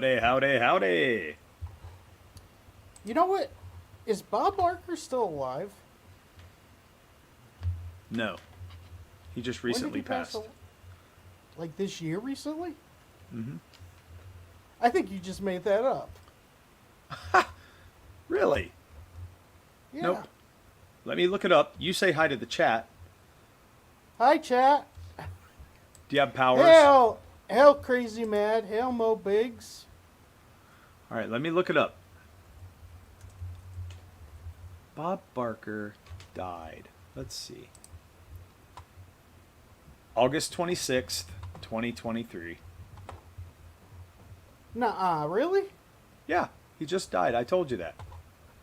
Howdy, howdy, howdy. You know what? Is Bob Barker still alive? No. He just When did recently he pass passed. Like this year recently? Mm-hmm. I think you just made that up. Really? Yeah. Nope. Let me look it up. You say hi to the chat. Hi, chat. Do you have powers? Hail, Crazy Mad. Hail, Mo Biggs. All right, let me look it up. Bob Barker died. Let's see. August 26th, 2023. Nuh-uh, really? Yeah, he just died. I told you that.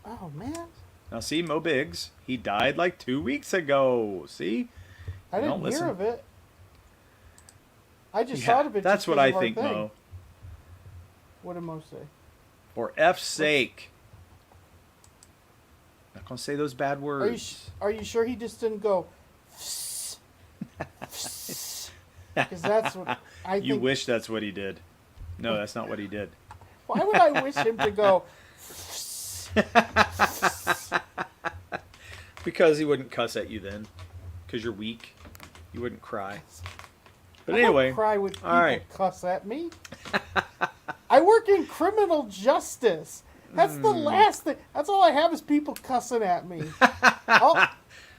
Oh, man. Now, see, Mo Biggs, he died like 2 weeks ago. See? I You didn't don't listen. hear of it. I just Yeah, thought of it that's just what 'cause I of our think, thing. Mo. What did Mo say? For F's sake. Not going to say those bad Are you, words. are you sure he just didn't go... Because that's what I You think... wish that's what he did. No, that's not what he did. Why would I wish him to go... Because he wouldn't cuss at you then. Because you're weak. You wouldn't cry. But I don't anyway. cry when people all right. cuss at me. I work in criminal justice. That's the last thing. That's all I have is people cussing at me.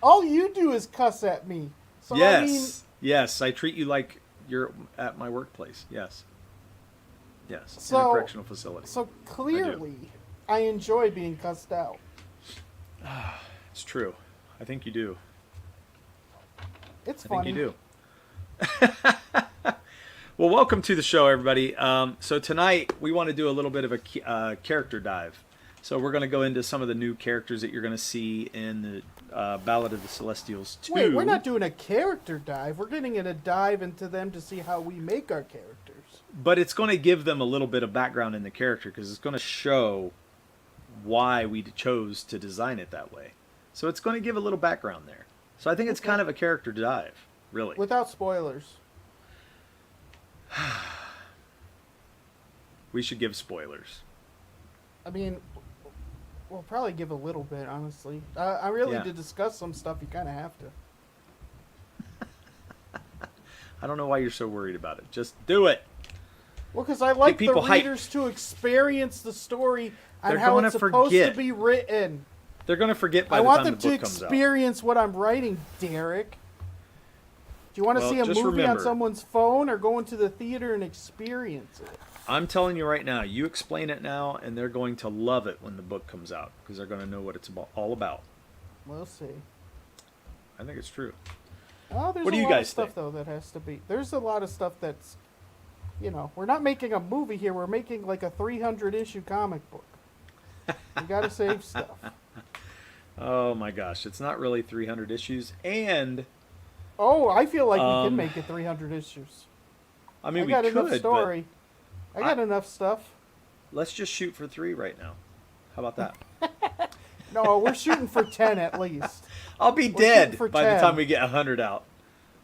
all you do is cuss at me. So Yes. I mean, Yes. I treat you like you're at my workplace. Yes. Yes. In a So- correctional facility. so clearly, I enjoy being cussed out. It's true. I think you do. It's I funny. think you do. Well, welcome to the show, everybody. So tonight we want to do a little bit of a character dive. So we're going to go into some of the new characters that you're going to see in the Ballad of the Celestials 2. Wait, we're not doing a character dive. We're getting in a dive into them to see how we make our characters. But it's going to give them a little bit of background in the character because it's going to show why we chose to design it that way. So it's going to give a little background there. So I think it's Okay. kind of a character dive, really. Without spoilers. We should give spoilers. I mean, we'll probably give a little bit, honestly. I really Yeah. to discuss some stuff, you kind of have to. I don't know why you're so worried about it. Just do it. Well, because I like the people hype. readers to experience the story and They're how gonna it's supposed forget. to be written. They're going to forget by I the want time them the to book comes out. experience what I'm writing, Derek. Do you want to Well, see a just movie on remember- someone's phone or go into the theater and experience it? I'm telling you right now, you explain it now, and they're going to love it when the book comes out because they're going to know what it's all about. We'll see. I think it's true. Oh, there's What do a you lot guys of stuff, think? though, that has to be. There's a lot of stuff that's, we're not making a movie here. We're making like a 300-issue comic book. We got to save stuff. Oh my gosh, it's not really 300 issues, and Oh, I feel like we can Um, make it 300 issues. I mean I got we enough could, story. I got enough stuff. but let's just shoot for 3 right now. How about that? No, we're shooting for 10 at least. I'll be We're dead shooting for by the 10. time we get 100 out.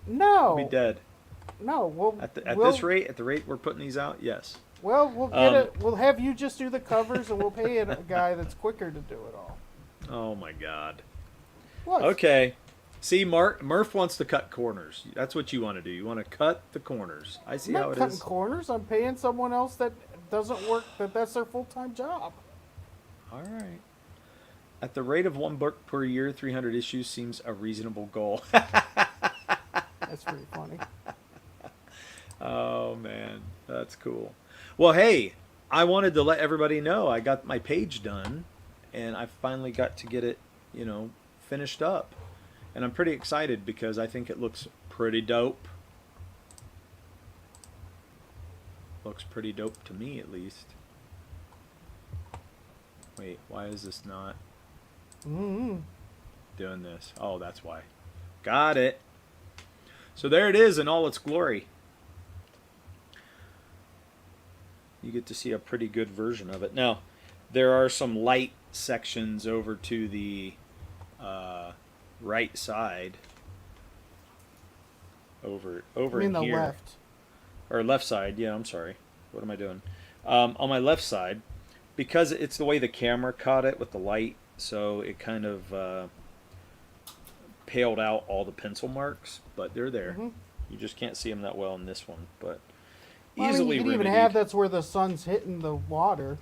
No. I'll be dead. No, we'll At we'll, this rate, at the rate we're putting these out, yes. Well, we'll get Um, it. We'll have you just do the covers, and we'll pay a guy that's quicker to do it all. Oh my god. What? Okay. See, Murph wants to cut corners. That's what you want to do. You want to cut the corners. I see I'm how not it cutting is. corners. I'm paying someone else that doesn't work. That's their full-time job. All right. At the rate of 1 book per year, 300 issues seems a reasonable goal. That's pretty funny. Oh man, that's cool. Well, hey, I wanted to let everybody know I got my page done, and I finally got to get it, finished up, and I'm pretty excited because I think it looks pretty dope. Looks pretty dope to me, at least. Wait, why is this not Mm-hmm. doing this? Oh, that's why. Got it. So there it is in all its glory. You get to see a pretty good version of it. Now, there are some light sections over to the right side. Over I mean in the here. left. Or left side, yeah, I'm sorry. What am I doing? On my left side, because it's the way the camera caught it with the light, so it kind of paled out all the pencil marks, but they're there. Hmm. You just can't see them that well in this one, but Well, I mean, easily you can even remedied. have that's where the sun's hitting the water.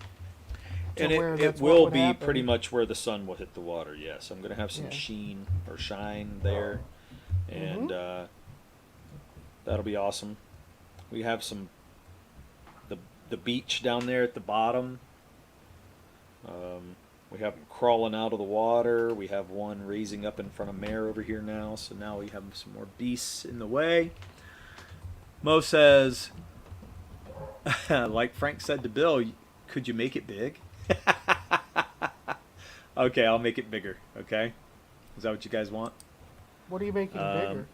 To And where it that's what will would be happen. pretty much where the sun will hit the water. Yes, I'm going to have some Yeah. sheen or shine there, and that'll be awesome. We have the beach down there at the bottom. We have them crawling out of the water. We have one raising up in front of Mare over here now. So now we have some more beasts in the way. Mo says, like Frank said to Bill, could you make it big? Okay, I'll make it bigger. Okay, is that what you guys want? What are you making bigger?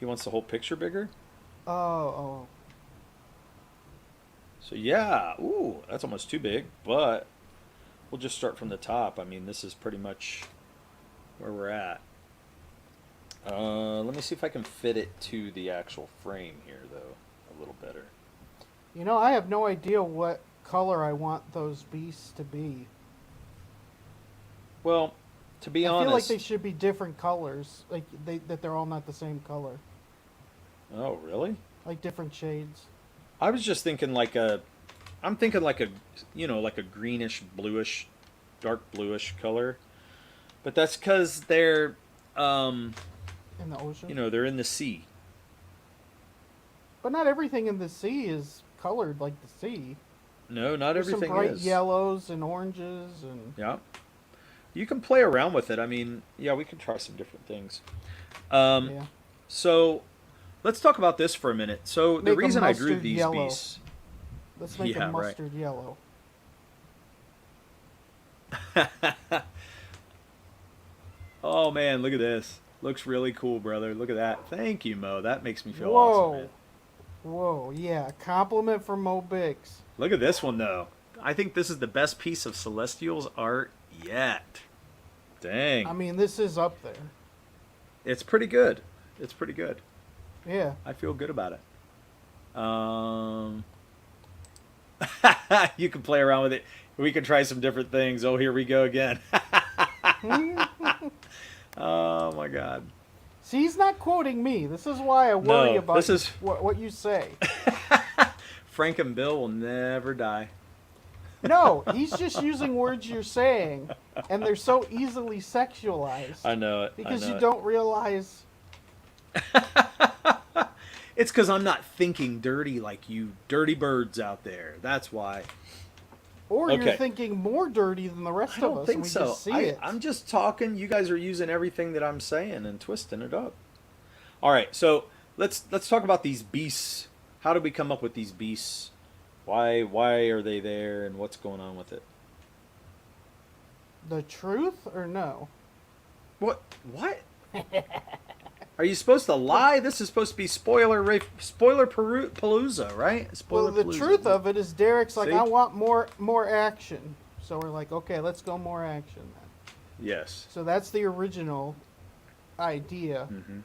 He wants the whole picture bigger. Oh, oh. So yeah, ooh, that's almost too big. But we'll just start from the top. I mean, this is pretty much where we're at. Let me see if I can fit it to the actual frame here, though, a little better. You know, I have no idea what color I want those beasts to be. Well, to be I honest, feel like they should be different colors, like that they're all not the same color, oh really? like different shades. I was just thinking like a, I'm thinking like a, like a greenish, bluish, dark bluish color, but that's because they're, In the ocean. they're in the sea. But not everything in the sea is colored like the sea. No, not There's everything some bright is. yellows and oranges and Yeah. You can play around with it. I mean, yeah, we can try some different things. yeah. So let's talk about this for a minute. So the Make a reason I drew mustard these yellow. beasts. Let's make Yeah, a right. mustard yellow. Oh man, look at this. Looks really cool, brother. Look at that. Thank you, Mo. That makes me feel Whoa. awesome, man. Whoa, yeah. Compliment from Mo Bix. Look at this one though. I think this is the best piece of Celestials art yet. Dang. I mean, this is up there. It's pretty good. It's pretty good. Yeah. I feel good about it. You can play around with it. We can try some different things. Oh, here we go again. Oh my God. See, he's not quoting me. This is why I worry No, about this is- what you say. Frank and Bill will never die. No, he's just using words you're saying, and they're so easily sexualized I know it. because I know you it. don't realize. It's because I'm not thinking dirty like you dirty birds out there. That's why. Or Okay. you're thinking more dirty than the rest I don't of us, think and we so. just see it. I'm just talking. You guys are using everything that I'm saying and twisting it up. All right, so let's talk about these beasts. How did we come up with these beasts? Why are they there, and what's going on with it? The truth or no? What? Are you supposed to lie? This is supposed to be spoiler palooza, right? Spoiler Well, the truth of it is Derek's like, See? I want more action. So we're like, okay, let's go more action then. Yes. So that's the original idea Hmm.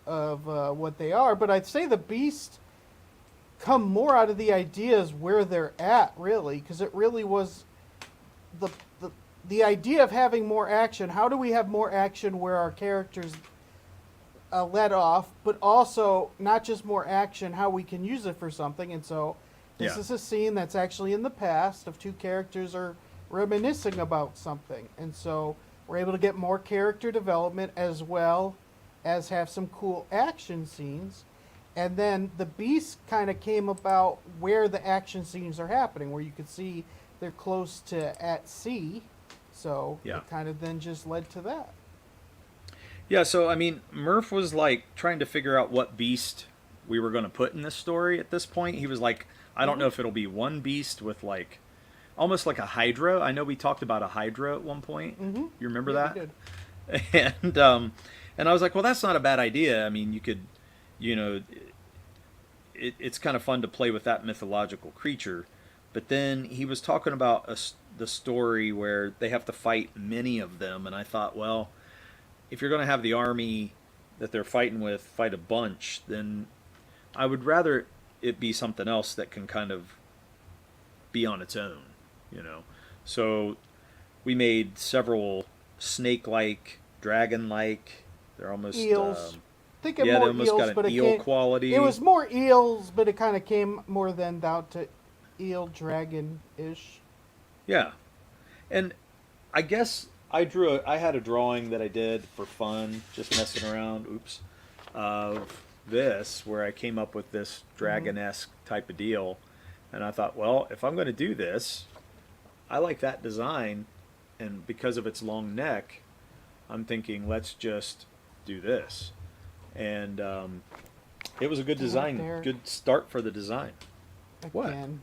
of what they are. But I'd say the Beast come more out of the ideas where they're at, really, because it really was the idea of having more action. How do we have more action where our characters let off, but also not just more action, how we can use it for something. And so this Yeah. is a scene that's actually in the past of two characters are reminiscing about something. And so we're able to get more character development as well as have some cool action scenes. And then the Beast kind of came about where the action scenes are happening, where you could see they're close to at sea. So Yeah. it kind of then just led to that. Yeah, so I mean, Murph was like trying to figure out what beast we were going to put in this story at this point. He was like, I don't know if it'll be one beast with like almost like a Hydra. I know we talked about a Hydra at one point. Mm-hmm. You remember Yeah, that? we did. And I was like, well, that's not a bad idea. I mean, you could, you know, it's kind of fun to play with that mythological creature. But then he was talking about the story where they have to fight many of them, and I thought, well, if you're going to have the army that they're fighting with fight a bunch, then I would rather it be something else that can kind of be on its own, you know. So we made several snake-like, dragon-like. They're almost Eels. Thinking yeah, they more almost eels, got an but eel quality. it was more eels, but it kind of came more than down to eel dragon ish. Yeah, and I guess I had a drawing that I did for fun, just messing around. Oops, of this where I came up with this dragon-esque type of deal, and I thought, well, if I'm going to do this, I like that design, and because of its long neck, I'm thinking let's just do this, and it was a good design, There. good start for the design. What? Again.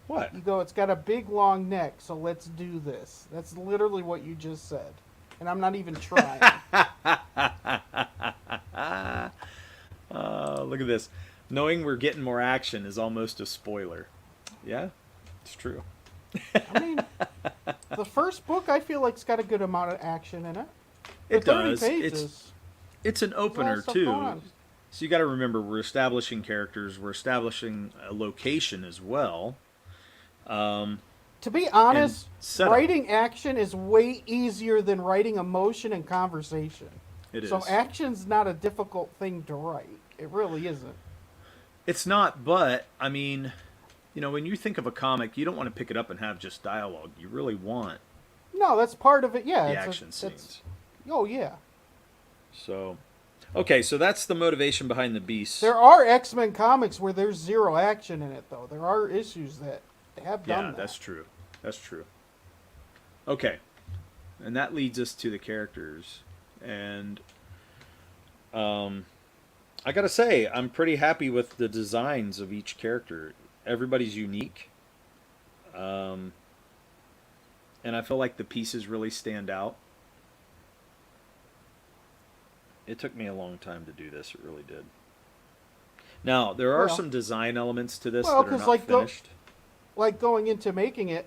What? You go, it's got a big long neck, so let's do this. That's literally what you just said. And I'm not even trying. Look at this. Knowing we're getting more action is almost a spoiler. Yeah, it's true. I mean, the first book I feel like's got a good amount of action in it. It For 30 does. pages, It's an there's a lot opener of stuff too. going on. So you got to remember we're establishing characters, we're establishing a location as well. To be honest, setup. writing action is way easier than writing emotion and conversation. It is. So action's not a difficult thing to write. It really isn't. It's not, but I mean, you know, when you think of a comic, you don't want to pick it up and have just dialogue. You really want No, that's part of it. Yeah, the it's action scenes. Oh yeah. So, okay, so that's the motivation behind the Beast. There are X-Men comics where there's zero action in it, though. There are issues that have done Yeah, that. that's true. That's true. Okay, and that leads us to the characters, and I gotta say, I'm pretty happy with the designs of each character. Everybody's unique, and I feel like the pieces really stand out. It took me a long time to do this. It really did. Now, there are Well- some design elements to this Well, that are 'cause not like finished. Like going into making it,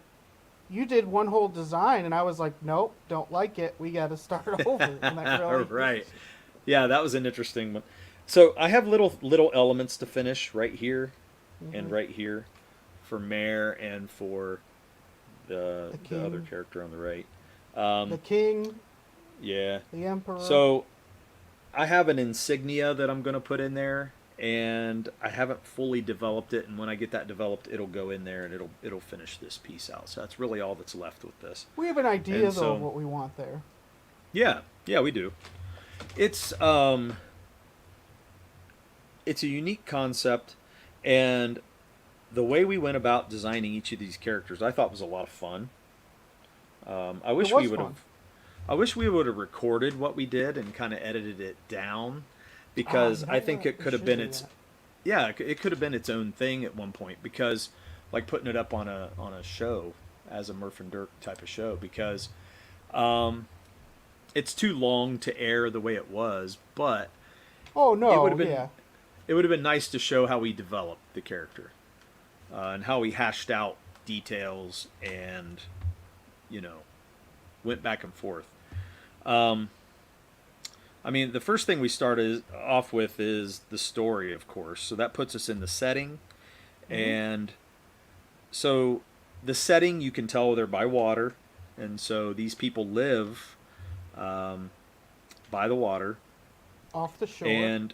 you did one whole design, and I was like, nope, don't like it. We got to start over. And that really Right. Yeah, that was an interesting one. So I have little elements to finish right here and right here for Mare and for the other king. character on the right. The king, Yeah. the emperor. So I have an insignia that I'm going to put in there, and I haven't fully developed it. And when I get that developed, it'll go in there and it'll finish this piece out. So that's really all that's left with this. we have an idea, and though, so- of what we want there. Yeah, we do. It's a unique concept, and the way we went about designing each of these characters, I thought was a lot of fun. I wish It was we would fun. have. I wish we would have recorded what we did and kind of edited it down, because I think it could have been its. Yeah, it could have been its own thing at one point, because like putting it up on a show as a Murph and Dirk type of show, because it's too long to air the way it was, but Oh, no, it would have been yeah. it would have been nice to show how we developed the character, and how we hashed out details and, you know, went back and forth. I mean, the first thing we started off with is the story, of course. So that puts us in the setting, and so the setting, you can tell they're by water, and so these people live by the water. Off the shore. And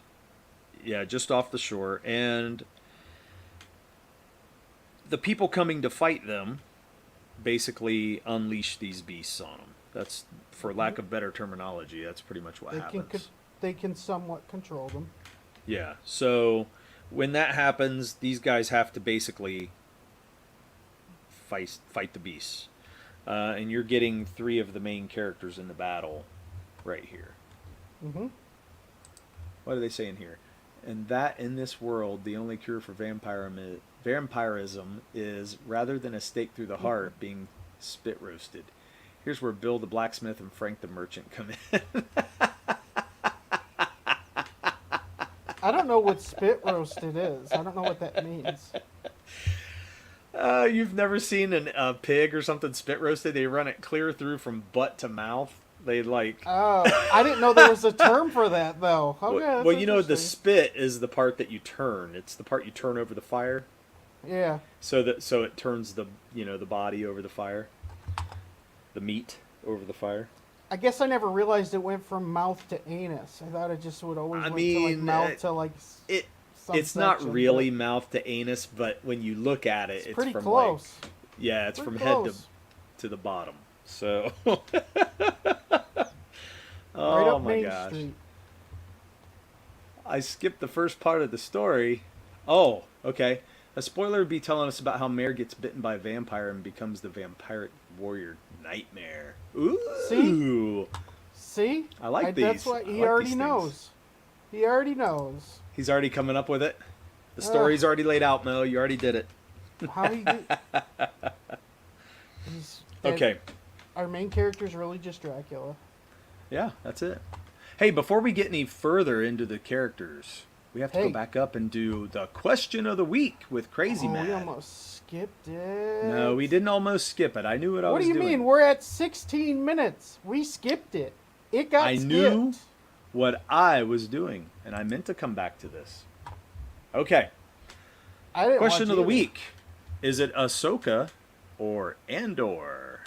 yeah, just off the shore. And the people coming to fight them basically unleash these beasts on them. That's, for lack of better terminology, that's pretty much what happens. They can somewhat control them. Yeah. So when that happens, these guys have to basically fight the beasts. And you're getting 3 of the main characters in the battle right here. Mm-hmm. What do they say in here? And that in this world, the only cure for vampirism is, rather than a stake through the heart, being spit roasted. Here's where Bill the blacksmith and Frank the merchant come in. I don't know what spit roasted is. I don't know what that means. You've never seen a pig or something spit roasted? They run it clear through from butt to mouth. They like. Oh, I didn't know there was a term for that, though. Okay, well, that's you know, the interesting. spit is the part that you turn. It's the part you turn over the fire. Yeah. So it turns the the body over the fire, the meat over the fire. I guess I never realized it went from mouth to anus. I thought it just would always I went to like mean, mouth to like it some it's not section, really but mouth to anus, but when you look at it, it's pretty from close. like it's Pretty from close. head to the bottom. So, Right oh up my Main gosh, Street. I skipped the first part of the story. Oh, okay. A spoiler would be telling us about how Mare gets bitten by a vampire and becomes the vampiric warrior nightmare. Ooh. See? I like That's these. what I he like already these things. knows. He already knows. He's already coming up with it. The Ugh. story's already laid out, Mo. You already did it. How he did. Okay. Our main character is really just Dracula. Yeah, that's it. Hey, before we get any further into the characters, we have to go Hey. back up and do the question of the week with Crazy We Man. almost skipped it. No, we didn't almost skip it. I knew what I What was do you doing. mean? We're at 16 minutes. We skipped it. It got I skipped. knew what I was doing, and I meant to come back to this. Okay. I didn't Question watch of the either. week. Is it Ahsoka or Andor?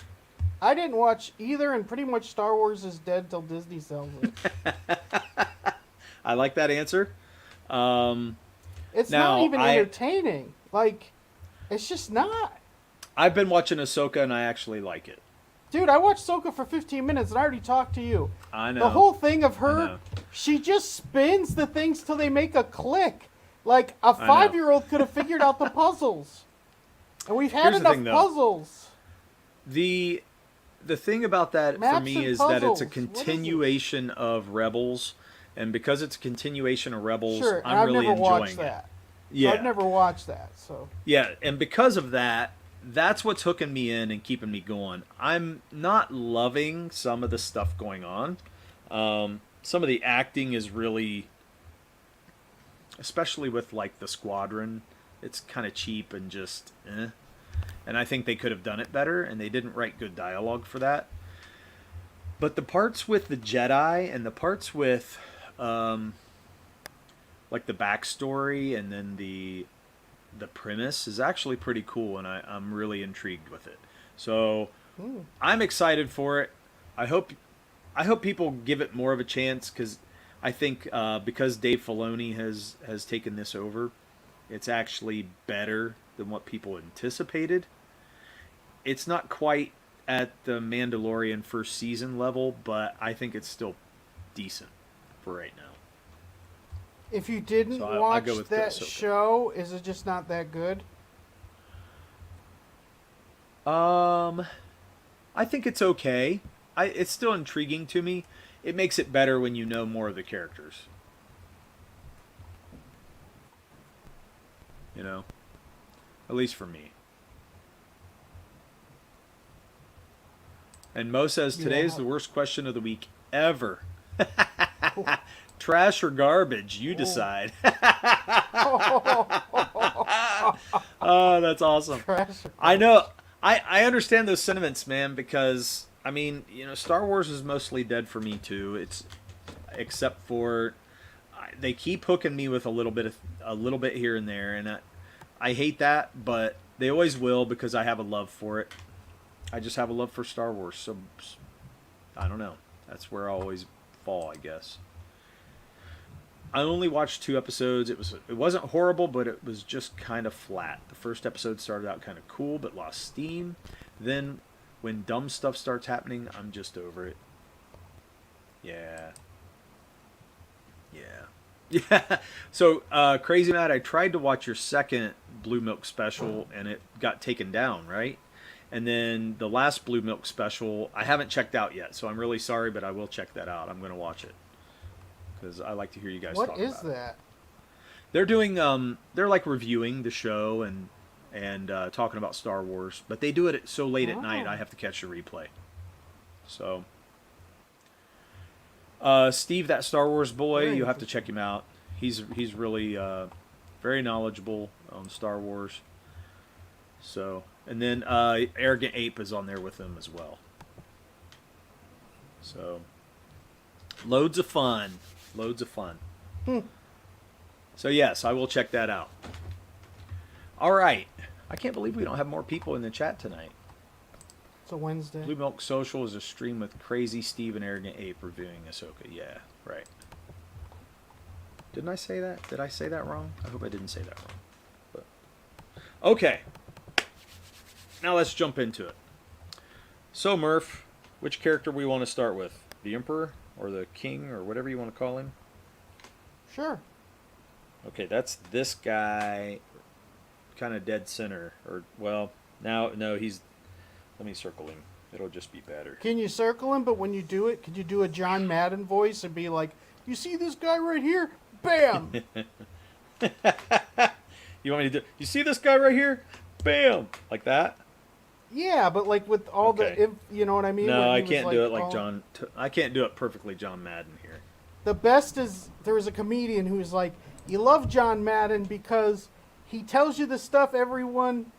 I didn't watch either, and pretty much Star Wars is dead till Disney sells it. I like that answer. It's Now, not even I- entertaining. Like, it's just not. I've been watching Ahsoka, and I actually like it. Dude, I watched Soka for 15 minutes, and I already talked to you. I know. The whole thing of I know. her, she just spins the things till they make a click. Like, a know. 5-year-old could have figured out the puzzles. And we've had Here's the enough thing, though. puzzles. The thing about that for Maps me and is that it's a puzzles. What is it? continuation of Rebels, and because it's a continuation of Rebels, Sure, and I'm I've really never enjoying watched it. that. Yeah, So I've never watched that, so. yeah, and because of that, that's what's hooking me in and keeping me going. I'm not loving some of the stuff going on. Some of the acting is really, especially with like the squadron, it's kind of cheap and just eh. And I think they could have done it better, and they didn't write good dialogue for that. But the parts with the Jedi and the parts with like the backstory and then the premise is actually pretty cool, and I'm really intrigued with it. So I'm excited for it. I hope people give it more of a chance, because I think because Dave Filoni has taken this over, it's actually better than what people anticipated. It's not quite at the Mandalorian first season level, but I think it's still decent for right now. If you didn't So I'll watch go with that Ahsoka. show, is it just not that good? I think it's okay. It's still intriguing to me. It makes it better when you know more of the characters. You know? At least for me. And Mo says, today is the worst question of the week ever. Trash or garbage? You decide. Oh, that's awesome. I know. I understand those sentiments, man, because I mean, Star Wars is mostly dead for me too. It's except for they keep hooking me with a little bit here and there, and I hate that, but they always will, because I have a love for it. I just have a love for Star Wars, so I don't know. That's where I always fall, I guess. I only watched 2 episodes. It wasn't horrible, but it was just kind of flat. The first episode started out kind of cool, but lost steam. Then, when dumb stuff starts happening, I'm just over it. Yeah. Yeah. So, Crazy Matt, I tried to watch your second Blue Milk special, and it got taken down, right? And then the last Blue Milk special, I haven't checked out yet, so I'm really sorry, but I will check that out. I'm going to watch it, because I like to hear you guys talk about it. What is that? They're doing, they're like reviewing the show and talking about Star Wars, but they do it so late at night, I have to catch the replay. So, Steve, that Star Wars boy, Very you have to check him out. He's really very knowledgeable on Star Wars. So, and then Arrogant Ape is on there with him as well. So, loads of fun. So yes, I will check that out. All right. I can't believe we don't have more people in the chat tonight. It's a Wednesday. Blue Milk Social is a stream with Crazy Steve and Arrogant Ape reviewing Ahsoka. Yeah, right. Didn't I say that? Did I say that wrong? I hope I didn't say that wrong. But okay. Now let's jump into it. So Murph, which character we want to start with? The Emperor or the King or whatever you want to call him? Sure. Okay, that's this guy, kind of dead center. Or, well, now, no, he's... Let me circle him. It'll just be better. Can you circle him? But when you do it, could you do a John Madden voice and be like, "You see this guy right here? Bam!" You want me to do... You see this guy right here? Bam! Like that? Yeah, but like with all Okay. you know what I mean? No, When I he was, can't do it like all- John... I can't do it perfectly John Madden here. The best is there was a comedian who's like, you love John Madden because he tells you the stuff everyone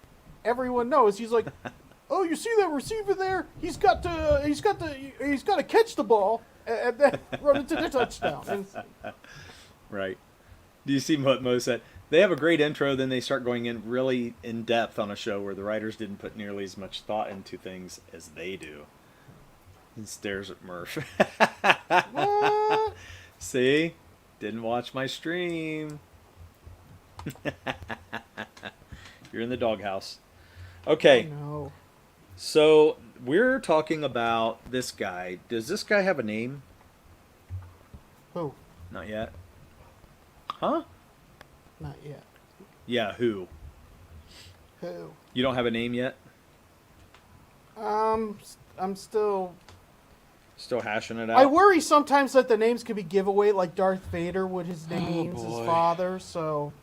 knows. He's like, "Oh, you see that receiver there? He's got to catch the ball and then run into the touchdown." And Right. Do you see what Mo said? They have a great intro, then they start going in really in depth on a show where the writers didn't put nearly as much thought into things as they do. And stares at Murph. what? See? Didn't watch my stream. You're in the doghouse. Okay, No. so we're talking about this guy. Does this guy have a name? Who? Not yet. Huh? Not yet. Yeah, who? Who? You don't have a name yet? I'm still. Still hashing it out? I worry sometimes that the names could be giveaway, like Darth Vader with his names, his boy. father. So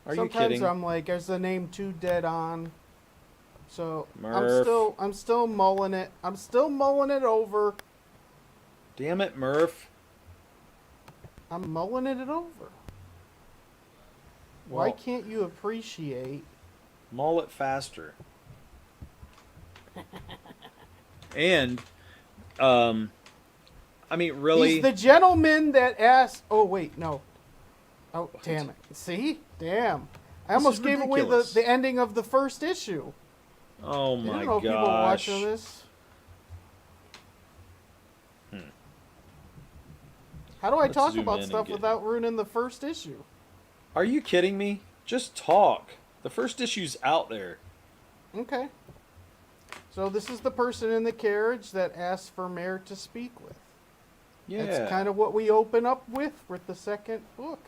Are you sometimes kidding? I'm like, is the name too dead on? So Murph. I'm still mulling it. I'm still mulling it over. Damn it, Murph. I'm mulling it over. Well, Why can't you appreciate? mull it faster. And, I mean, really... He's the gentleman that asked. Oh wait, no. Oh damn it! See, damn. I This almost is gave away ridiculous. the ending of the first issue. Oh I my don't know if people are gosh. watching this. How do I Let's talk zoom in about and stuff get- without ruining the first issue? Are you kidding me? Just talk. The first issue's out there. Okay. So this is the person in the carriage that asked for Mayor to speak with. Yeah. That's kind of what we open up with the second book.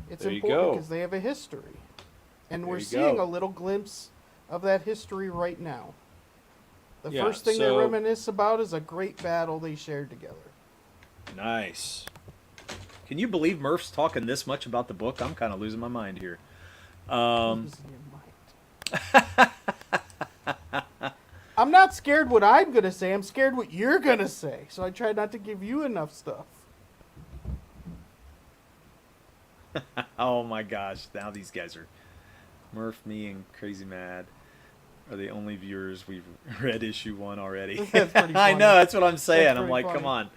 It's There you important go. because they have a history. And There we're you seeing go. a little glimpse of that history right now. The Yeah, first thing they so- reminisce about is a great battle they shared together. Nice. Can you believe Murph's talking this much about the book? I'm kind of losing my mind here. Losing your mind. I'm not scared what I'm going to say. I'm scared what you're going to say. So I try not to give you enough stuff. Oh my gosh, now these guys are... Murph, me, and Crazy Mad are the only viewers we've read issue 1 already. That's pretty I funny. know, that's what I'm saying. That's I'm pretty like, come funny. on.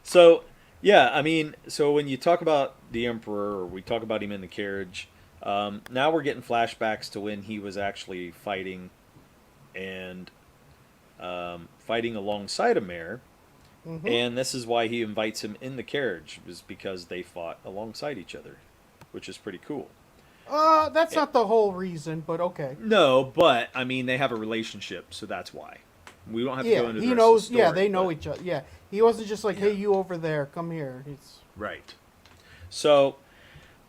So, yeah, I mean, so when you talk about the Emperor, or we talk about him in the carriage, now we're getting flashbacks to when he was actually fighting and fighting alongside a mare. Mhm. And this is why he invites him in the carriage, is because they fought alongside each other, which is pretty cool. That's not the whole reason, but okay. No, but I mean they have a relationship, so that's why. We don't have to go Yeah, into the he rest knows. of the story, Yeah, they know but- each other. Yeah, he wasn't just like, "Hey, Yeah. you over there, come here." It's Right. So,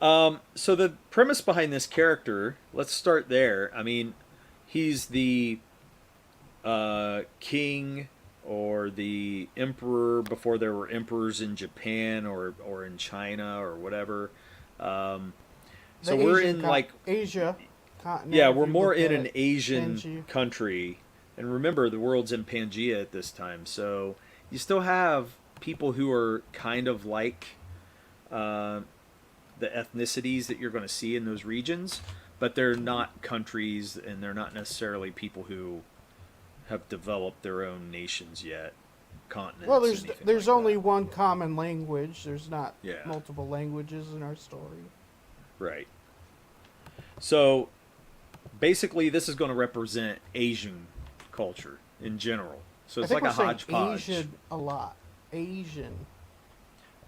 so the premise behind this character, let's start there. I mean, he's the king or the emperor before there were emperors in Japan or in China or whatever. So the we're Asian in like Asia continent. yeah, if we're you more look in at an it. Asian Pangaea. country. And remember, the world's in Pangaea at this time. So you still have people who are kind of like the ethnicities that you're going to see in those regions, but they're not countries and they're not necessarily people who have developed their own nations yet, continents. Well, there's anything there's like only that. one common language. There's not Yeah. multiple languages in our story. Right. So, basically this is going to represent Asian culture in general. So I it's think like a we're saying hodgepodge. Asian a lot. Asian.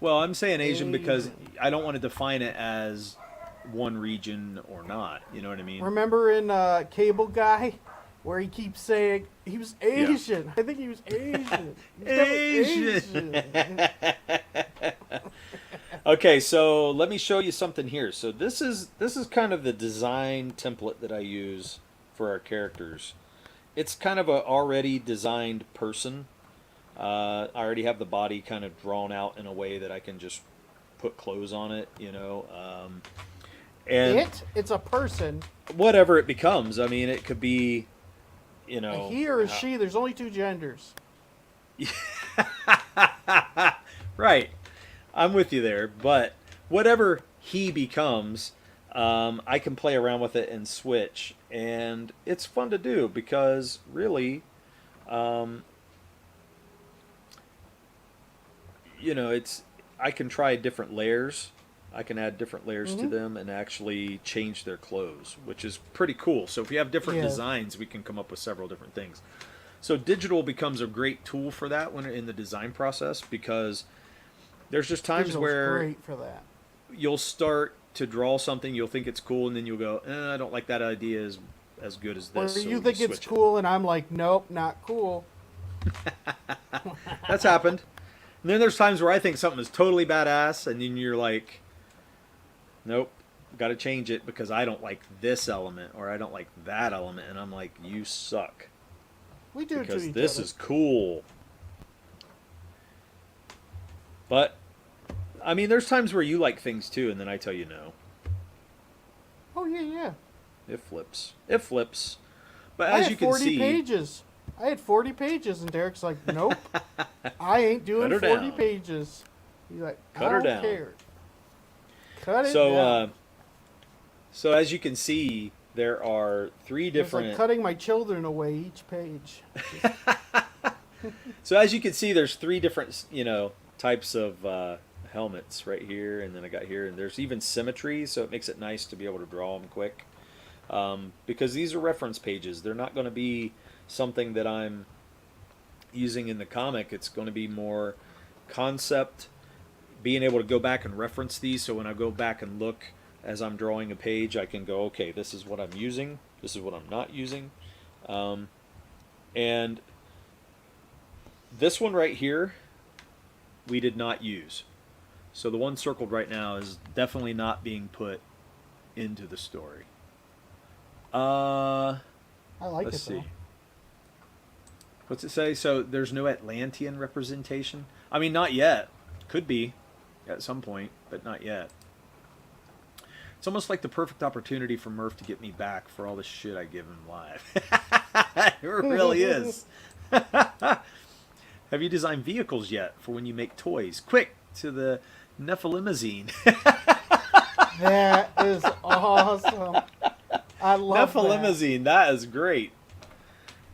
Well, I'm saying Asian because Asian. I don't want to define it as one region or not. You know what I mean? Remember in Cable Guy, where he keeps saying he was Yeah. Asian. I think he was Asian. He was Asian. definitely Asian. Okay, so let me show you something here. So this is kind of the design template that I use for our characters. It's kind of a already designed person. I already have the body kind of drawn out in a way that I can just put clothes on it, you know. And It's a person. whatever it becomes. I mean, it could be, you A know. he or a she. There's only two genders. Right. I'm with you there. But whatever he becomes, I can play around with it and switch. And it's fun to do because really, you know, I can try different layers. I can add different layers to them and actually change their clothes, which is pretty cool. So if we have different Yeah. designs, we can come up with several different things. So digital becomes a great tool for that when in the design process because there's just times Digital's where great for that. you'll start to draw something, you'll think it's cool, and then you'll go, I don't like that idea as good as Or this. So you we think it's switch it. cool, and I'm like, nope, not cool. That's happened. And then there's times where I think something is totally badass, and then you're like, nope, got to change it because I don't like this element or I don't like that element, and I'm like, you suck We do it to because each this other. is cool. But I mean, there's times where you like things too, and then I tell you no. Oh yeah, yeah. It flips. It flips. But I as had you can 40 see, pages. I had 40 pages, and Derek's like, nope, I ain't doing Cut her 40 down. pages. He's like, Cut I her don't down. care. Cut it so down. so as you can see, there are three It's like different. cutting my children away each page. So as you can see, there's three different, you know, types of helmets right here, and then I got here, and there's even symmetry, so it makes it nice to be able to draw them quick. Because these are reference pages, they're not going to be something that I'm using in the comic. It's going to be more concept, being able to go back and reference these, so when I go back and look as I'm drawing a page, I can go, okay, this is what I'm using, this is what I'm not using, and this one right here, we did not use. So the one circled right now is definitely not being put into the story. I like Let's it though. see. What's it say? So there's no Atlantean representation? I mean, not yet. Could be at some point, but not yet. It's almost like the perfect opportunity for Murph to get me back for all the shit I give him live. It really is. Have you designed vehicles yet for when you make toys? Quick, to the Nephilimazine. That is awesome. I love that. Nephilimazine, that is great.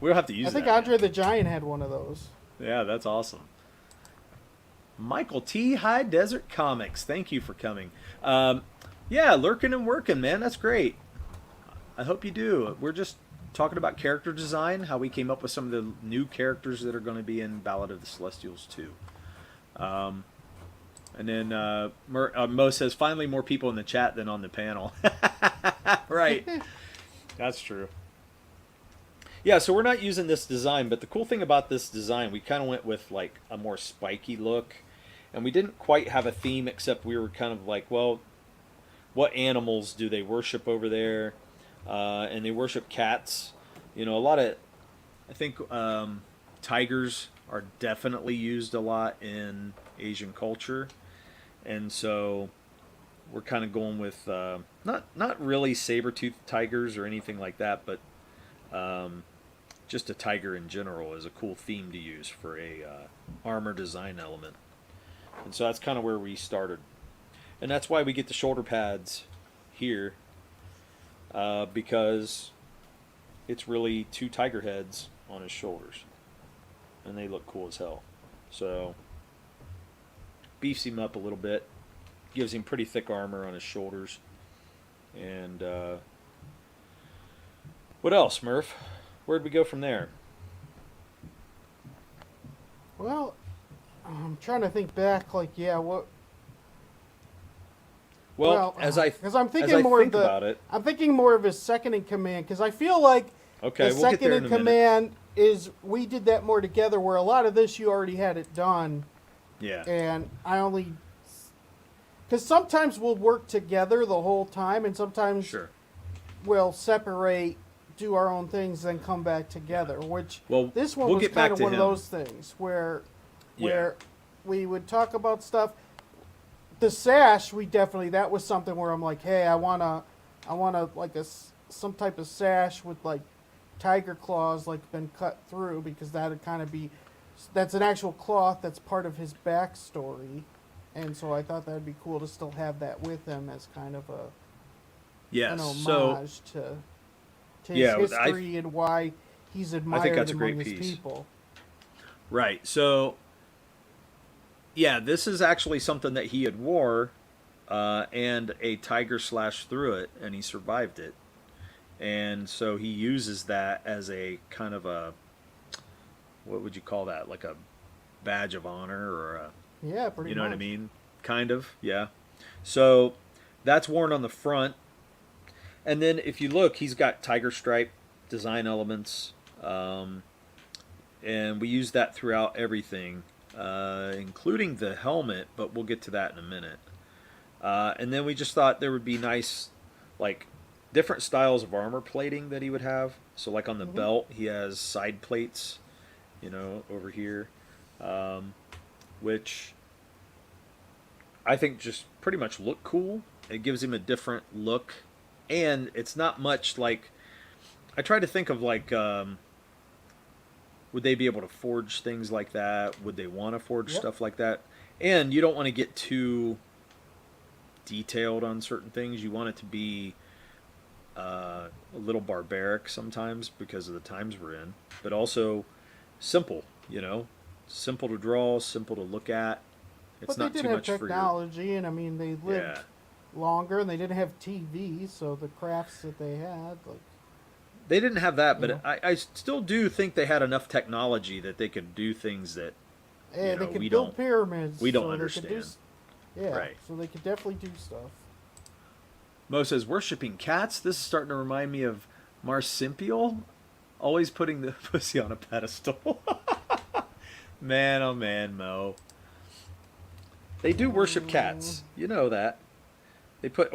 We'll have to use I think that. Andre the Giant had one of those. Yeah, that's awesome. Michael T. High Desert Comics, thank you for coming. Yeah, lurking and working, man. That's great. I hope you do. We're just talking about character design, how we came up with some of the new characters that are going to be in Ballad of the Celestials 2. And then Mo says, finally more people in the chat than on the panel. Right. That's true. Yeah, so we're not using this design, but the cool thing about this design, we kind of went with like a more spiky look, and we didn't quite have a theme, except we were kind of like, well, what animals do they worship over there? And they worship cats. You know, a lot of, I think tigers are definitely used a lot in Asian culture, and so we're kind of going with not really saber-toothed tigers or anything like that, but just a tiger in general is a cool theme to use for a armor design element. And so that's kind of where we started. And that's why we get the shoulder pads here, because it's really two tiger heads on his shoulders. And they look cool as hell. So, beefs him up a little bit, gives him pretty thick armor on his shoulders, and What else, Murph? Where'd we go from there? Well, I'm trying to think back. Like, yeah, what? Well, Well, as I because I'm as thinking I more of think the. about it, I'm thinking more of his second in command because I feel like okay, the we'll get second there in in a minute. command is we did that more together. Where a lot of this you already had it done, Yeah, and I only because sometimes we'll work together the whole time, and sometimes sure. we'll separate, do our own things, then come back together. Which Well, this one we'll was get back kind of to one him. of those things where Yeah, we would talk about stuff. The sash, we definitely that was something where I'm like, hey, I wanna like some type of sash with like tiger claws like been cut through because that'd kind of be that's an actual cloth that's part of his backstory, and so I thought that'd be cool to still have that with him as kind of an yes. So homage to his yeah, history and why he's admired that's a among great his piece. people. right. So yeah, this is actually something that he had wore, and a tiger slashed through it, and he survived it. And so he uses that as a kind of a, what would you call that? Like a badge of honor, or a, Yeah, pretty you know much. what I mean? Kind of, yeah. So that's worn on the front. And then if you look, he's got tiger stripe design elements. And we use that throughout everything, including the helmet, but we'll get to that in a minute. And then we just thought there would be nice, like, different styles of armor plating that he would have. So, like on the Hmm. belt, he has side plates, over here, which I think just pretty much look cool. It gives him a different look, and it's not much like. I try to think of like, would they be able to forge things like that? Would they want to forge Yep. stuff like that? And you don't want to get too detailed on certain things. You want it to be a little barbaric sometimes because of the times we're in, but also simple. Simple to draw, simple to look at. It's But they not did too have much for your. technology, and I mean, they lived Yeah, longer, and they didn't have TV, so the crafts that they had, like, they didn't have that, you but know, I still do think they had enough technology that they could do things that they we could don't build pyramids, we don't so they could do, understand. yeah, Right. so they could definitely do stuff. Mo says worshipping cats. This is starting to remind me of Marsimpial, always putting the pussy on a pedestal. Man, oh man, Mo. They do worship Mm, cats. You know that. They put,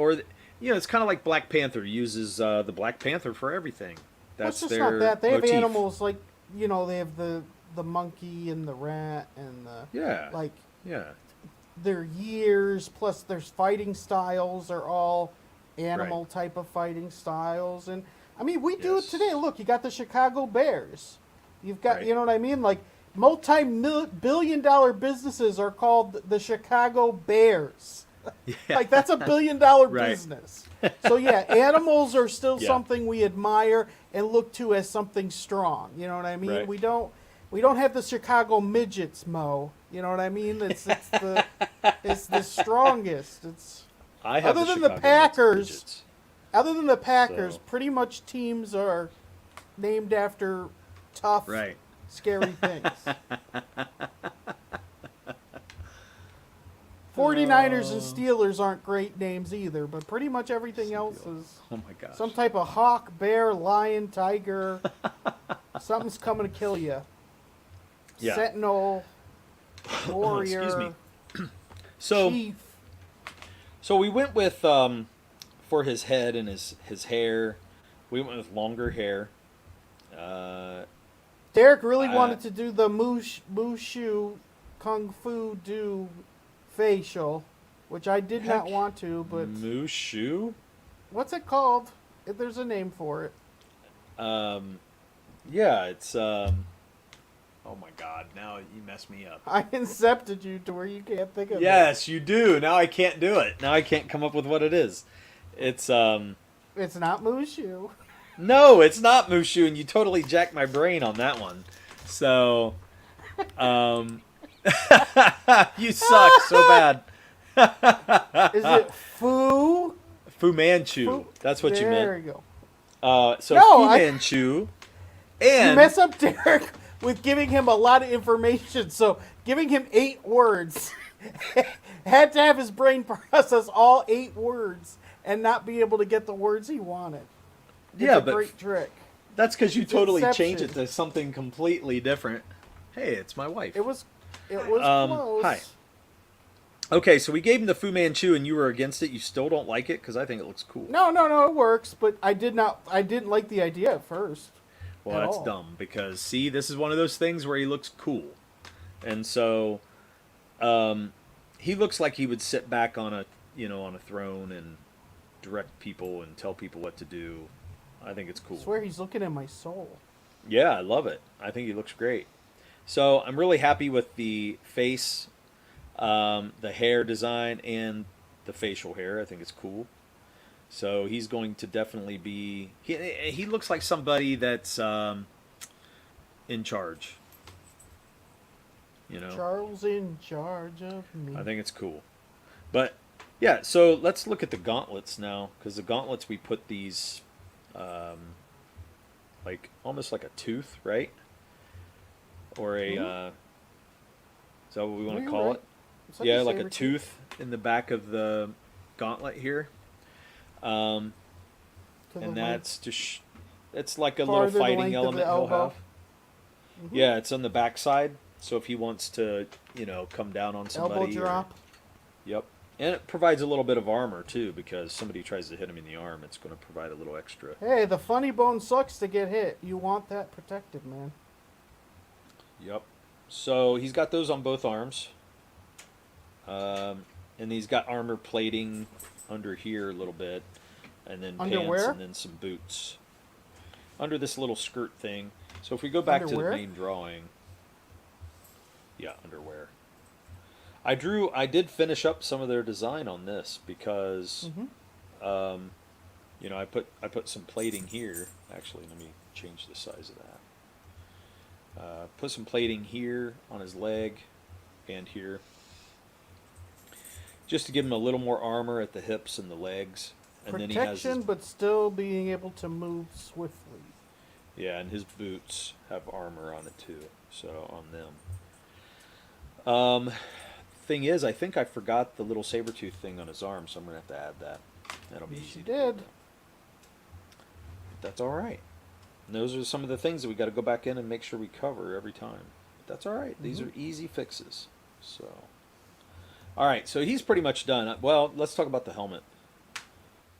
it's kind of like Black Panther uses the Black Panther for everything. well, it's That's just not their that they have motif. animals like they have the monkey and the rat and the Yeah, like yeah, their years plus their fighting styles are all right. animal type of fighting styles, and I mean we do it Yes, today. Look, you got the Chicago Bears, you've got, right. you know what I mean, like multi-billion-dollar businesses are called the Chicago Bears. Yeah, Like that's a billion-dollar right. business. So yeah, animals are still Yeah, something we admire and look to as something strong. You know what I mean? right. We don't have the Chicago midgets, Mo. You know what I mean? It's the strongest. It's I have other the than the Chicago Packers. midgets. Other than the Packers, So pretty much teams are named after tough, right. scary things. 49ers and Uh, Steelers aren't great names either, but pretty much everything else Steel. is Oh my gosh. some type of hawk, bear, lion, tiger. Something's coming to kill you. Yeah. Sentinel, warrior, Excuse me. So chief. so we went with for his head and his hair. We went with longer hair. Uh, Derek really I, wanted to do the Mushu Kung Fu Do facial, which I did not heck, want to, but Mushu. what's it called? There's a name for it. Yeah, it's oh my god, now you messed me up. I incepted you to where you can't think of it. Yes, you do. Now I can't do it. Now I can't come up with what it is. It's It's not Mushu. no, it's not Mushu, and you totally jacked my brain on that one. So um you suck so bad. Is it Fu? Fu Manchu. Fu? That's what you There meant. you go. So No, Fu I- Manchu, You and mess up Derek with giving him a lot of information. So giving him 8 words, had to have his brain process all 8 words and not be able to get the words he wanted. It's yeah, a but great trick. that's because you It's totally Inception. change it to something completely different. Hey, it's my wife. It was Um, close. hi. Okay, so we gave him the Fu Manchu, and you were against it. You still don't like it because I think it looks cool. No, it works, but I didn't like the idea at first. Well, at that's all. dumb because see, this is one of those things where he looks cool, and so he looks like he would sit back on a on a throne and direct people and tell people what to do. I think it's cool. I swear he's looking at my soul. Yeah, I love it. I think he looks great. So I'm really happy with the face, the hair design, and the facial hair. I think it's cool. So he's going to definitely be. He looks like somebody that's in charge. You know, Charles in charge of me. I think it's cool. But yeah, so let's look at the gauntlets now, because the gauntlets we put these, like almost like a tooth, right? Or a, is that what we want to You're call right. it? It's Yeah, like a saber tooth in the back of the gauntlet here. to the And left. that's just, it's like a Farther little the fighting length of the element he'll elbow. have. Yeah, it's on the back side. So if he wants to, come down on somebody. elbow drop. Yep. And it provides a little bit of armor too, because somebody tries to hit him in the arm, it's going to provide a little extra. Hey, the funny bone sucks to get hit. You want that protected, man. Yep. So he's got those on both arms. And he's got armor plating under here a little bit. And then pants Underwear? and then some boots. Under this little skirt thing. So if we go back Underwear? to the main drawing. Yeah, underwear. I did finish up some of their design on this because I put some plating here. Actually, let me change the size of that. Put some plating here on his leg and here, just to give him a little more armor at the hips and the legs. And then he has Protection, but still being able to move swiftly. yeah, and his boots have armor on it too. So on them. Thing is, I think I forgot the little saber tooth thing on his arm, so I'm gonna have to add that. That'll be Yes, easy. you to do. did. But that's all right. And those are some of the things that we got to go back in and make sure we cover every time. But that's all right. These are easy fixes. So, all right. So he's pretty much done. Well, let's talk about the helmet.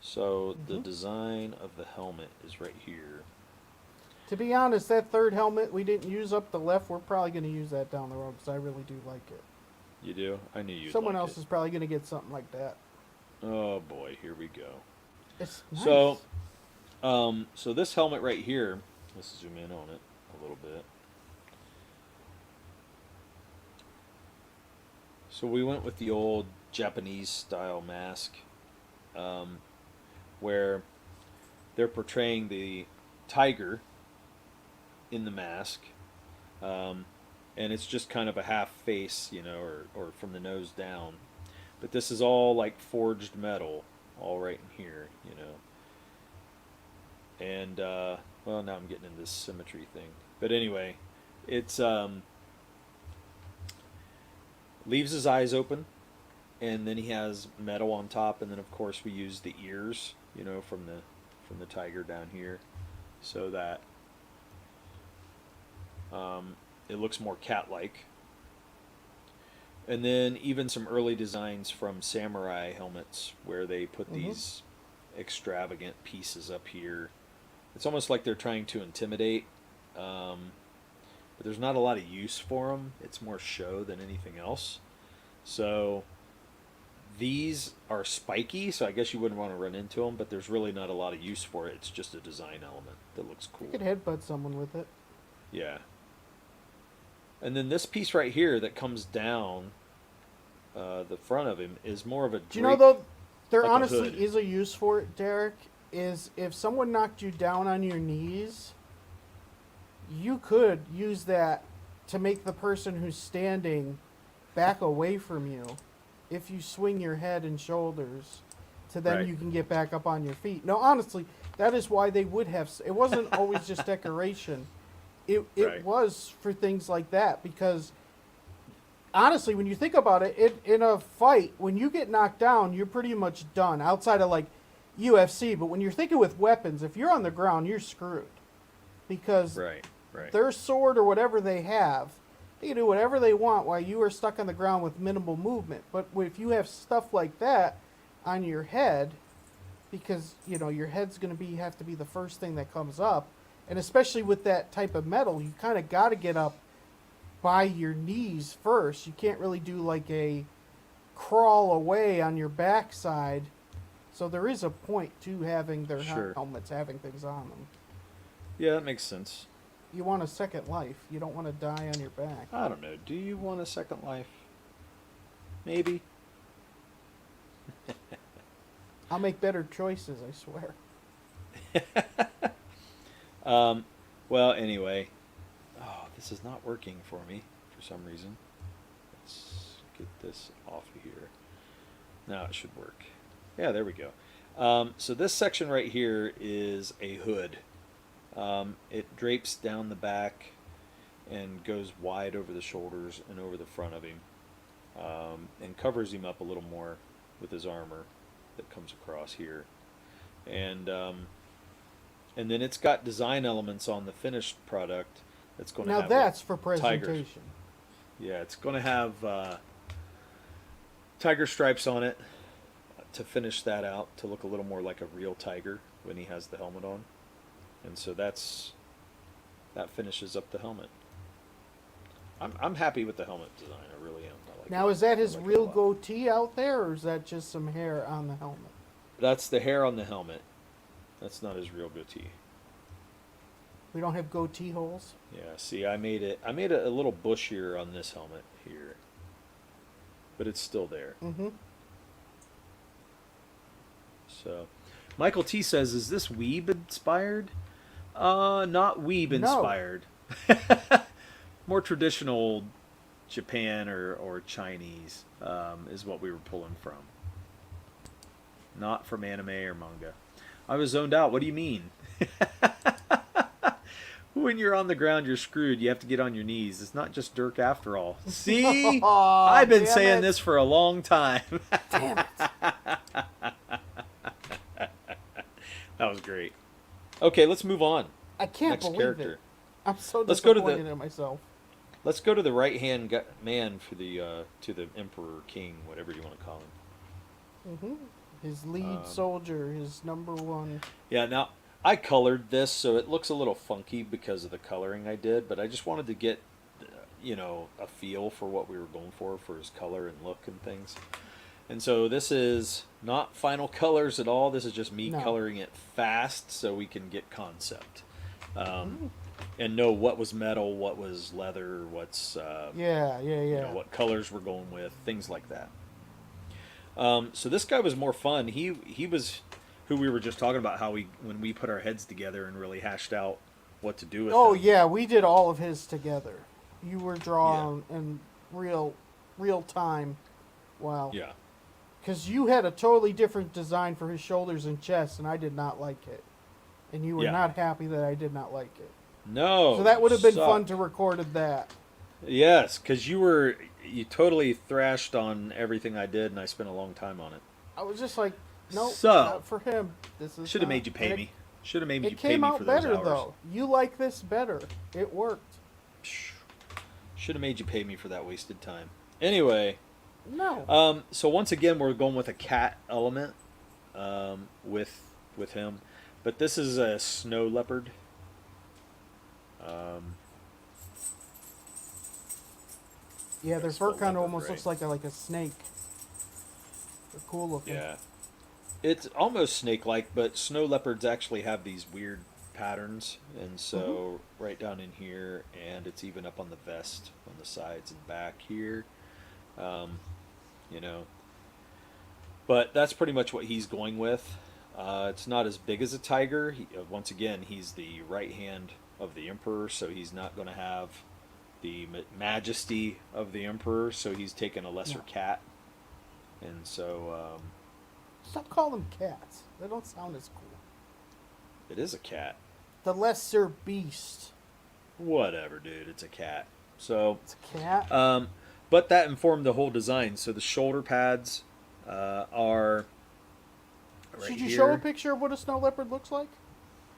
So the design of the helmet is right here. To be honest, that third helmet we didn't use up the left. We're probably going to use that down the road because I really do like it. You do? I knew you'd Someone like else it. is probably going to get something like that. Oh boy, here we go. It's nice. So this helmet right here, let's zoom in on it a little bit. So we went with the old Japanese style mask, where they're portraying the tiger in the mask, and it's just kind of a half face, or from the nose down. But this is all like forged metal, all right in here, And well, now I'm getting into this symmetry thing. But anyway, it's leaves his eyes open, and then he has metal on top, and then of course we use the ears, from the tiger down here, so that it looks more cat-like. And then even some early designs from samurai helmets where they put these extravagant pieces up here. It's almost like they're trying to intimidate, but there's not a lot of use for them. It's more show than anything else. So these are spiky, so I guess you wouldn't want to run into them, but there's really not a lot of use for it. It's just a design element that looks cool. You could headbutt someone with it. Yeah. And then this piece right here that comes down the front of him is more of a drape. Do you know, though, there like a honestly hood. is a use for it, Derek, is if someone knocked you down on your knees, you could use that to make the person who's standing back away from you. If you swing your head and shoulders, to then Right. you can get back up on your feet. No, honestly, That is why they would have. It wasn't always just decoration. It Right. was for things like that because honestly, when you think about it, in a fight, when you get knocked down, you're pretty much done. Outside of like UFC, but when you're thinking with weapons, if you're on the ground, you're screwed because Right. Right. their sword or whatever they have, they can do whatever they want while you are stuck on the ground with minimal movement. But if you have stuff like that on your head, because you know your head's going to be have to be the first thing that comes up, and especially with that type of metal, you kind of got to get up by your knees first. You can't really do like a crawl away on your backside. So there is a point to having their Sure. helmets having things on them. Yeah, that makes sense. You want a second life. You don't want to die on your back. I don't know. Do you want a second life? Maybe. I'll make better choices, I swear. Well, anyway. Oh, this is not working for me for some reason. Let's get this off of here. Now it should work. Yeah, there we go. So this section right here is a hood. It drapes down the back and goes wide over the shoulders and over the front of him, and covers him up a little more with his armor that comes across here. And then it's got design elements on the finished product that's going to Now have that's like for tigers. presentation. Yeah, it's going to have tiger stripes on it to finish that out, to look a little more like a real tiger when he has the helmet on. And so that finishes up the helmet. I'm happy with the helmet design. I really am. I like Now it. is that I his like it a real lot. goatee out there, or is that just some hair on the helmet? That's the hair on the helmet. That's not his real goatee. We don't have goatee holes. Yeah, see, I made it a little bushier on this helmet here. But it's still there. Mm-hmm. So, Michael T says, "Is this Weeb inspired?" Not Weeb No. inspired. More traditional Japan or Chinese is what we were pulling from. Not from anime or manga. I was zoned out. What do you mean? When you're on the ground, you're screwed. You have to get on your knees. It's not just Dirk after all. See? Aw, I've been damn saying it. this for a long time. Damn it. That was great. Okay, let's move on. I can't Next believe character. it. I'm so Let's go to the- disappointed in myself. Let's go to the right-hand man for to the Emperor King, whatever you want to call him. Mm-hmm. His lead soldier, his number one. Yeah, now I colored this, so it looks a little funky because of the coloring I did, but I just wanted to get, a feel for what we were going for his color and look and things. And so this is not final colors at all. This is just me No. coloring it fast so we can get concept. And know what was metal, what was leather, what's Yeah. what colors we're going with, things like that. So this guy was more fun. He was who we were just talking about, how when we put our heads together and really hashed out what to do with Oh him. yeah, we did all of his together. You were drawing in real time. Wow. Yeah. Because you had a totally different design for his shoulders and chest, and I did not like it. And you were Yeah. not happy that I did not like it. No. So that would have been sucked. fun to recorded that. Yes, because you totally thrashed on everything I did, and I spent a long time on it. I was just like, no, So- not for him. This is Should have not- made you pay and me. Should have made It you pay came me out for those better hours. though. You like this better. It worked. Should have made you pay me for that wasted time. Anyway, No. so once again we're going with a cat element with him, but this is a snow leopard. Yeah, their Spell fur kind leopard, of almost right. looks like a snake. They're cool looking. Yeah, it's almost snake-like, but snow leopards actually have these weird patterns, and so right down in here, and it's even up on the vest on the sides and back here. But that's pretty much what he's going with. It's not as big as a tiger. Once again, he's the right hand of the emperor, so he's not going to have the majesty of the emperor, so he's taken a lesser No. cat. And so Stop calling them cats. They don't sound as cool. It is a cat. The lesser beast. Whatever, dude. It's a cat. So, It's a cat. but that informed the whole design. So the shoulder pads are right Should you here. show a picture of what a snow leopard looks like?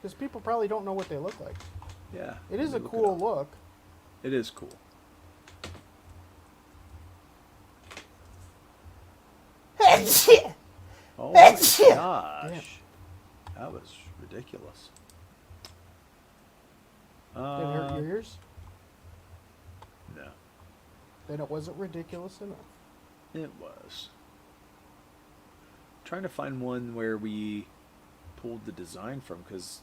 Because people probably don't know what they look like. Yeah. It is a let me look cool up. look. It is cool. Oh my gosh. Damn. That was ridiculous. Did it hurt your ears? No, Then it wasn't ridiculous enough. it was. Trying to find one where we pulled the design from, because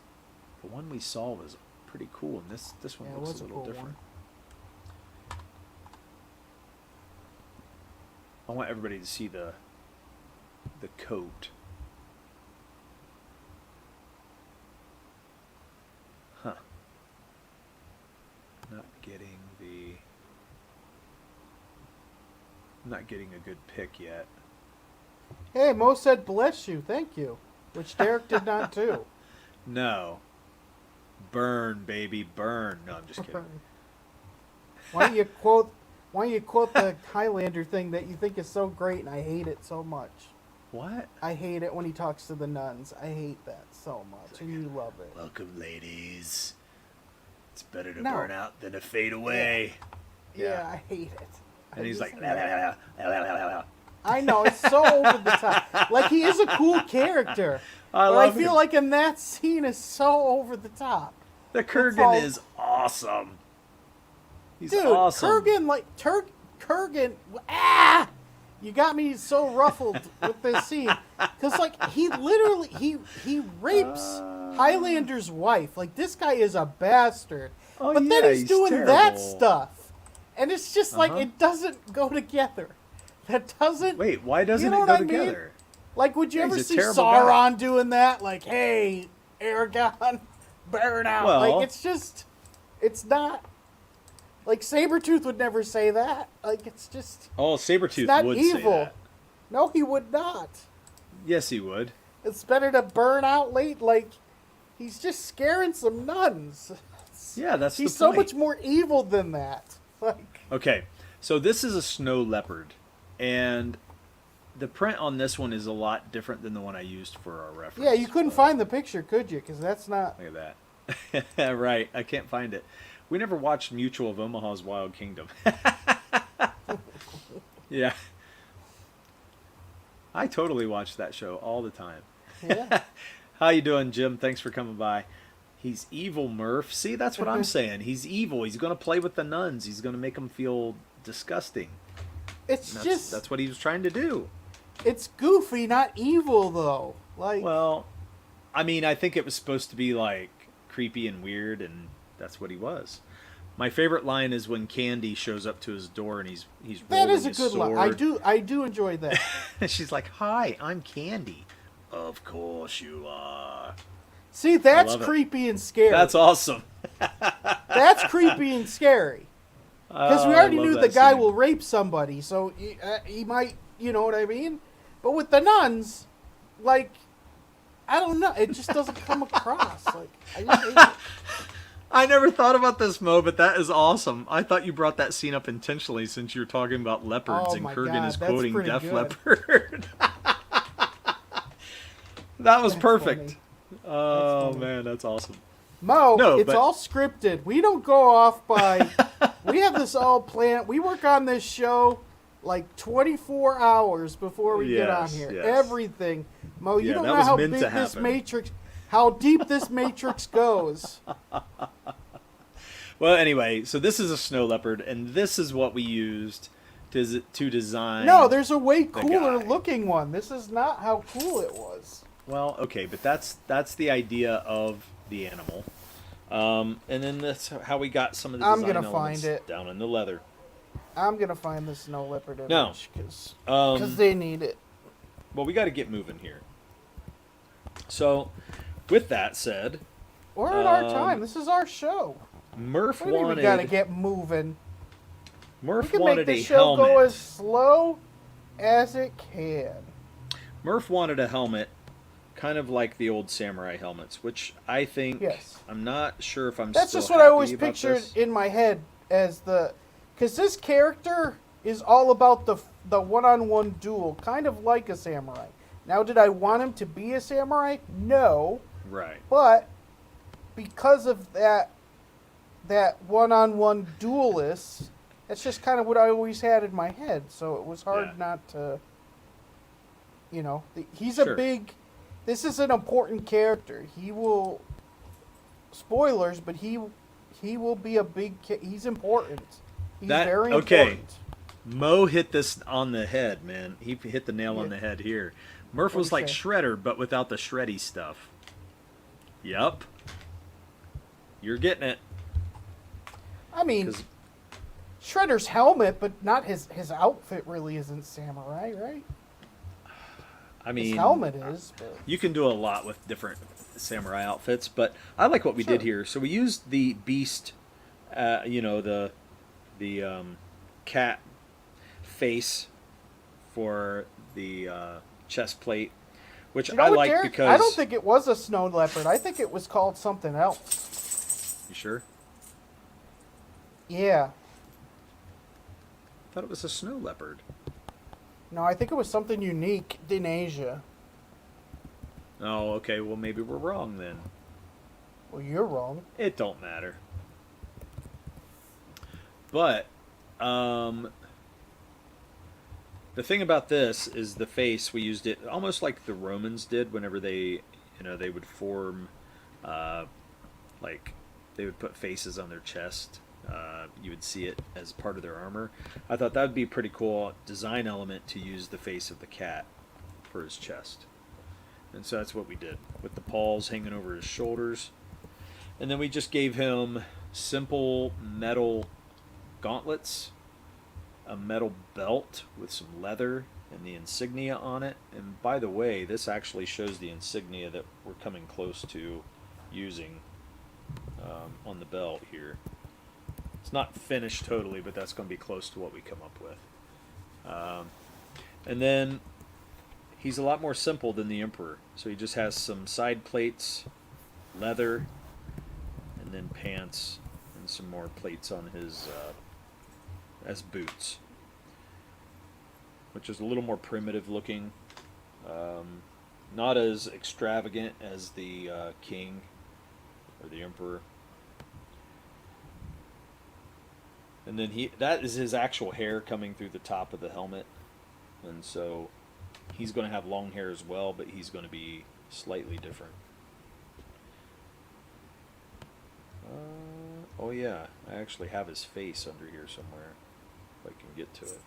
the one we saw was pretty cool, and this one Yeah, it looks was a a little cool different. I want everybody to see the coat. Huh. Not getting a good pick yet. Hey, Mo said bless you, thank you. Which Derek did not do. No. Burn, baby, burn. No, I'm just kidding. Why don't you quote the Highlander thing that you think is so great and I hate it so much? What? I hate it when he talks to the nuns. I hate that so much, and you love it. Welcome, ladies. It's better to No. burn out than to fade away. Yeah, I hate it. And he's just like, hate it. "La, la, la, la, la, la." I know, it's so over the top. Like, he is a cool character. I but love I feel him. like in that scene is so over the top. The all- Kurgan is awesome. He's Dude, awesome. Kurgan, you got me so ruffled with this scene. Because, like, he literally, he rapes Highlander's wife. Like, this guy is a bastard. Oh, but then yeah, he's doing terrible. that stuff. And it's just like, Uh-huh. it doesn't go together. That doesn't... Wait, why doesn't You know it what go I mean? together? Like, would you Yeah, ever he's a see terrible Sauron guy. doing that? Like, hey, Aragorn, burn out. Well- Like, it's just... It's not... Like, Sabretooth would never say that. Like, it's just... Oh, It's Sabretooth not would evil. say that. No, he would not. Yes, he would. It's better to burn out late. Like, he's just scaring some nuns. Yeah, that's He's the so point. much more evil than that. Like, Okay, so this is a snow leopard, and the print on this one is a lot different than the one I used for our reference. yeah, you couldn't but- find the picture, could you? Because that's not... Look at that. Right, I can't find it. We never watched Mutual of Omaha's Wild Kingdom. Yeah. I totally watch that show all the time. Yeah. How you doing, Jim? Thanks for coming by. He's evil, Murph. See, that's what I'm saying. He's evil. He's going to play with the nuns. He's going to make them feel disgusting. It's And just... that's what he was trying to do. It's goofy, not evil, though. Like... Well, I mean, I think it was supposed to be like creepy and weird, and that's what he was. My favorite line is when Candy shows up to his door and he's That rolling is a his good line. sword. I do enjoy that. And she's like, "Hi, I'm Candy." Of course you are. See, that's love it. creepy and scary. That's awesome. That's creepy and scary. Because we Oh, I already love knew the that guy scene. will rape somebody, so he might, you know what I mean? But with the nuns, like, I don't know. It just doesn't come across. Like, I just hate it. I never thought about this, Mo, but that is awesome. I thought you brought that scene up intentionally since you were talking about leopards Oh and my Kurgan God, is that's quoting pretty Def good. Leppard. That was That's perfect. funny. Oh, funny. man, that's awesome. Mo, No, it's but- all scripted. We don't go off by... we have this all planned. We work on this show like 24 hours before we get on Yes, here. yes. Everything. Mo, you Yeah, don't that know was how meant big to this happen. matrix... How deep this matrix goes. Well, anyway, so this is a snow leopard, and this is what we used to design. No, there's a way cooler guy. looking one. This is not how cool it was. Well, okay, but that's the idea of the animal, and then that's how we got some of the I'm design gonna elements find it. down in the leather. I'm gonna find the snow leopard No. image because Um, they need it. well, we got to get moving here. So, with that said, We're at our time. This is our show. Murph What do you mean wanted we gotta get moving? We Murph can wanted make a this show helmet. go as slow as it can. Murph wanted a helmet kind of like the old samurai helmets, which I think Yes. I'm not sure if I'm That's still just what I happy always about pictured this. in my head as the, because this character is all about the one-on-one duel, kind of like a samurai. Now, did I want him to be a samurai? No, Right. but because of that one-on-one duelist, that's just kind of what I always had in my head. So it was hard Yeah. not to, he's Sure. a big. This is an important character. He will, spoilers, but he will be a big. He's important. He's very Okay. important. Mo hit this on the head, man. He hit the nail on Yeah. the head here. Murph What'd was he like say? Shredder, but without the shreddy stuff. Yup. You're getting it. I mean, 'Cause, Shredder's helmet, but not his outfit. Really isn't samurai, right? I mean, His helmet is. But you can do a lot with different samurai outfits, but I like what we did Sure. here. So we used the beast, the cat face for the chest plate, which you know I what, like Derek? because I don't think it was a snow leopard. I think it was called something else. You sure? Yeah. I thought it was a snow leopard. No, I think it was something unique in Asia. Oh, okay. Well, maybe we're wrong then. Well, you're wrong. It don't matter. But the thing about this is the face. We used it almost like the Romans did whenever they would form, like they would put faces on their chest. You would see it as part of their armor. I thought that would be a pretty cool design element to use the face of the cat for his chest. And so that's what we did with the paws hanging over his shoulders. And then we just gave him simple metal gauntlets, a metal belt with some leather and the insignia on it. And by the way, this actually shows the insignia that we're coming close to using on the belt here. It's not finished totally, but that's going to be close to what we come up with. And then he's a lot more simple than the Emperor. So he just has some side plates, leather, and then pants, and some more plates on his as boots, which is a little more primitive looking. Not as extravagant as the king or the Emperor. And then that is his actual hair coming through the top of the helmet. And so he's going to have long hair as well, but he's going to be slightly different. Oh yeah, I actually have his face under here somewhere. If I can get to it.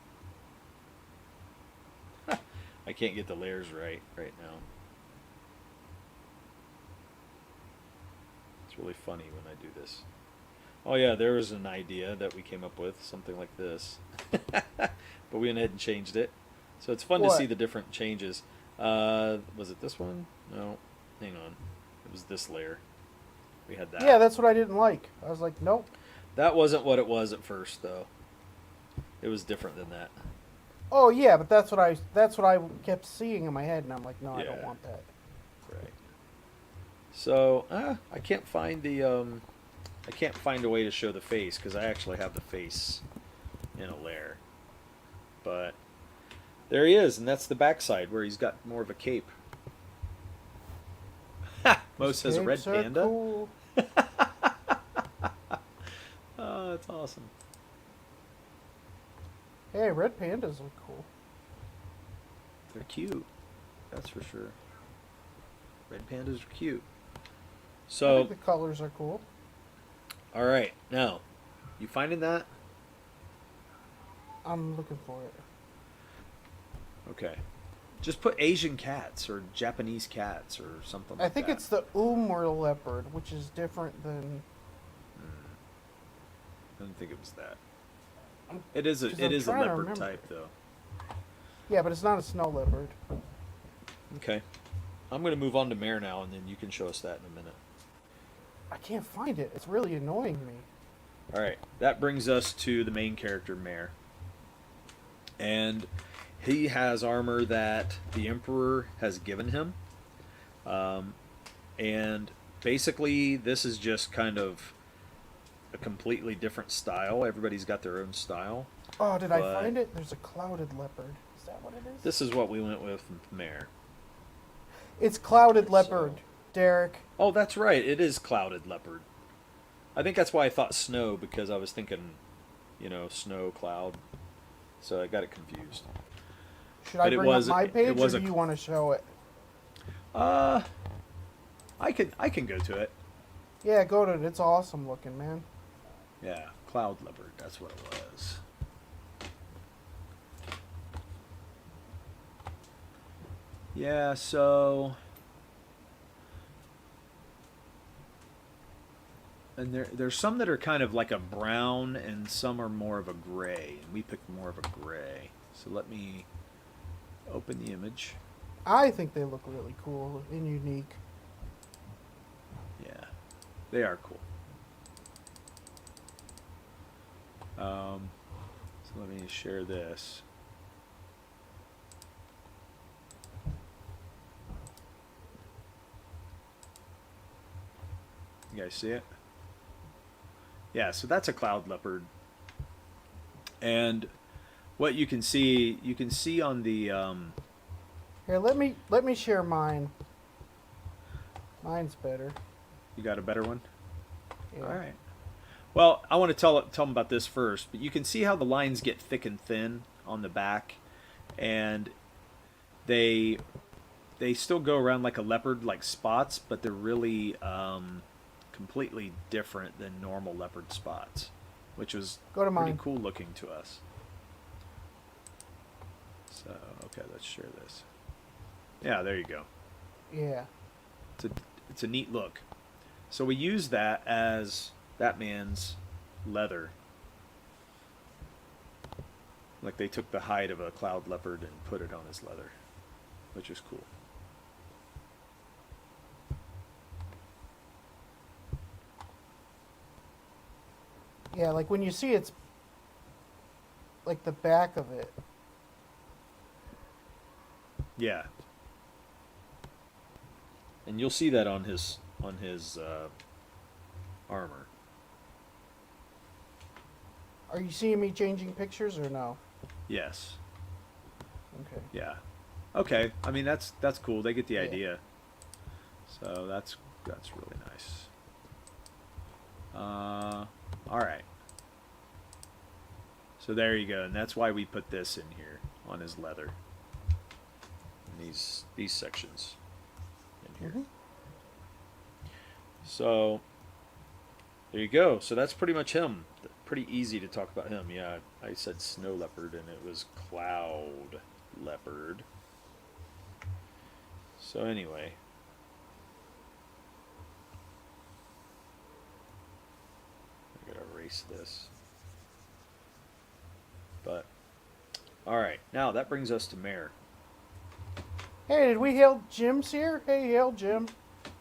I can't get the layers right now. It's really funny when I do this. Oh yeah, there was an idea that we came up with, something like this. But we went ahead and changed it. So it's fun to What? see the different changes. Was it this one? No. Hang on. It was this layer. We had that. Yeah, that's what I didn't like. I was like, nope. That wasn't what it was at first, though. It was different than that. Oh yeah, but that's what I kept seeing in my head, and I'm like, no, I don't Yeah. want that. Right. So I can't find a way to show the face because I actually have the face in a layer. But there he is, and that's the backside where he's got more of a cape. Mo says a red Capes are panda. cool. Oh, that's awesome. Hey, red pandas look cool. They're cute. That's for sure. Red pandas are cute. I So, think the colors are cool. all right. Now, you finding that? I'm looking for it. Okay. Just put Asian cats or Japanese cats or something like I think that. it's the Umar leopard, which is different than. I didn't think it was that. It is a 'Cause I'm trying to leopard remember. type though. Yeah, but it's not a snow leopard. Okay. I'm going to move on to Mare now, and then you can show us that in a minute. I can't find it. It's really annoying me. All right. That brings us to the main character, Mare. And he has armor that the Emperor has given him. And basically, this is just kind of a completely different style. Everybody's got their own style. Oh, did I But find it? There's a clouded leopard. Is that what it is? this is what we went with Mare. It's clouded So- leopard, Derek. Oh, that's right. It is clouded leopard. I think that's why I thought snow, because I was thinking, snow, cloud. So I got it confused. Should I But bring up my page, or was do you want to show it? Uh, I can go to it. Yeah, go to it. It's awesome looking, man. Yeah, cloud leopard. That's what it was. Yeah, so and there's some that are kind of like a brown and some are more of a gray. And we picked more of a gray. So let me open the image. I think they look really cool and unique. Yeah, they are cool. So let me share this. You guys see it? Yeah, so that's a cloud leopard. And what you can see on the Here, let me share mine. Mine's better. you got a better one? Yeah. All right. Well, I want to tell them about this first, but you can see how the lines get thick and thin on the back, and they still go around like a leopard, like spots, but they're really completely different than normal leopard spots, which was Go to pretty mine. cool looking to us. So, okay, let's share this. Yeah, there you go. Yeah. It's a neat look. So we use that as Batman's leather. Like they took the hide of a cloud leopard and put it on his leather, which is cool. Yeah, like when you see it's like the back of it. Yeah. And you'll see that on his armor. Are you seeing me changing pictures or no? Yes. Okay. Yeah. Okay. I mean that's cool. They get the Yeah. idea. So that's really nice. All right. So there you go, and that's why we put this in here on his leather. In these sections in here. Mhm. So there you go. So that's pretty much him. Pretty easy to talk about him. Yeah, I said snow leopard and it was cloud leopard. So anyway. I gotta erase this. But alright, now that brings us to Mare. Hey, did we hail Jim's here? Hey, hail Jim.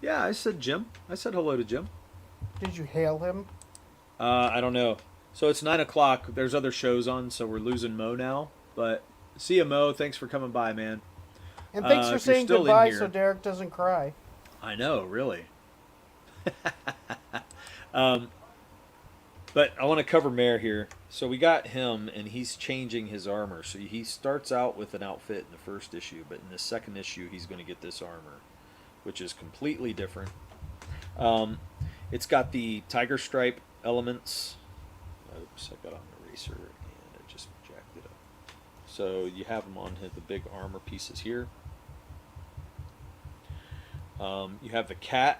Yeah, I said Jim. I said hello to Jim. Did you hail him? I don't know. So it's 9 o'clock. There's other shows on, so we're losing Mo now. But see ya, Mo. Thanks for coming by, man. And thanks for if you're saying still in goodbye here- so Derek doesn't cry. I know, really. But I want to cover Mare here. So we got him, and he's changing his armor. So he starts out with an outfit in the first issue, but in the second issue, he's going to get this armor, which is completely different. It's got the tiger stripe elements. Oops, I got on an eraser, and it just jacked it up. So you have them on the big armor pieces here. You have the cat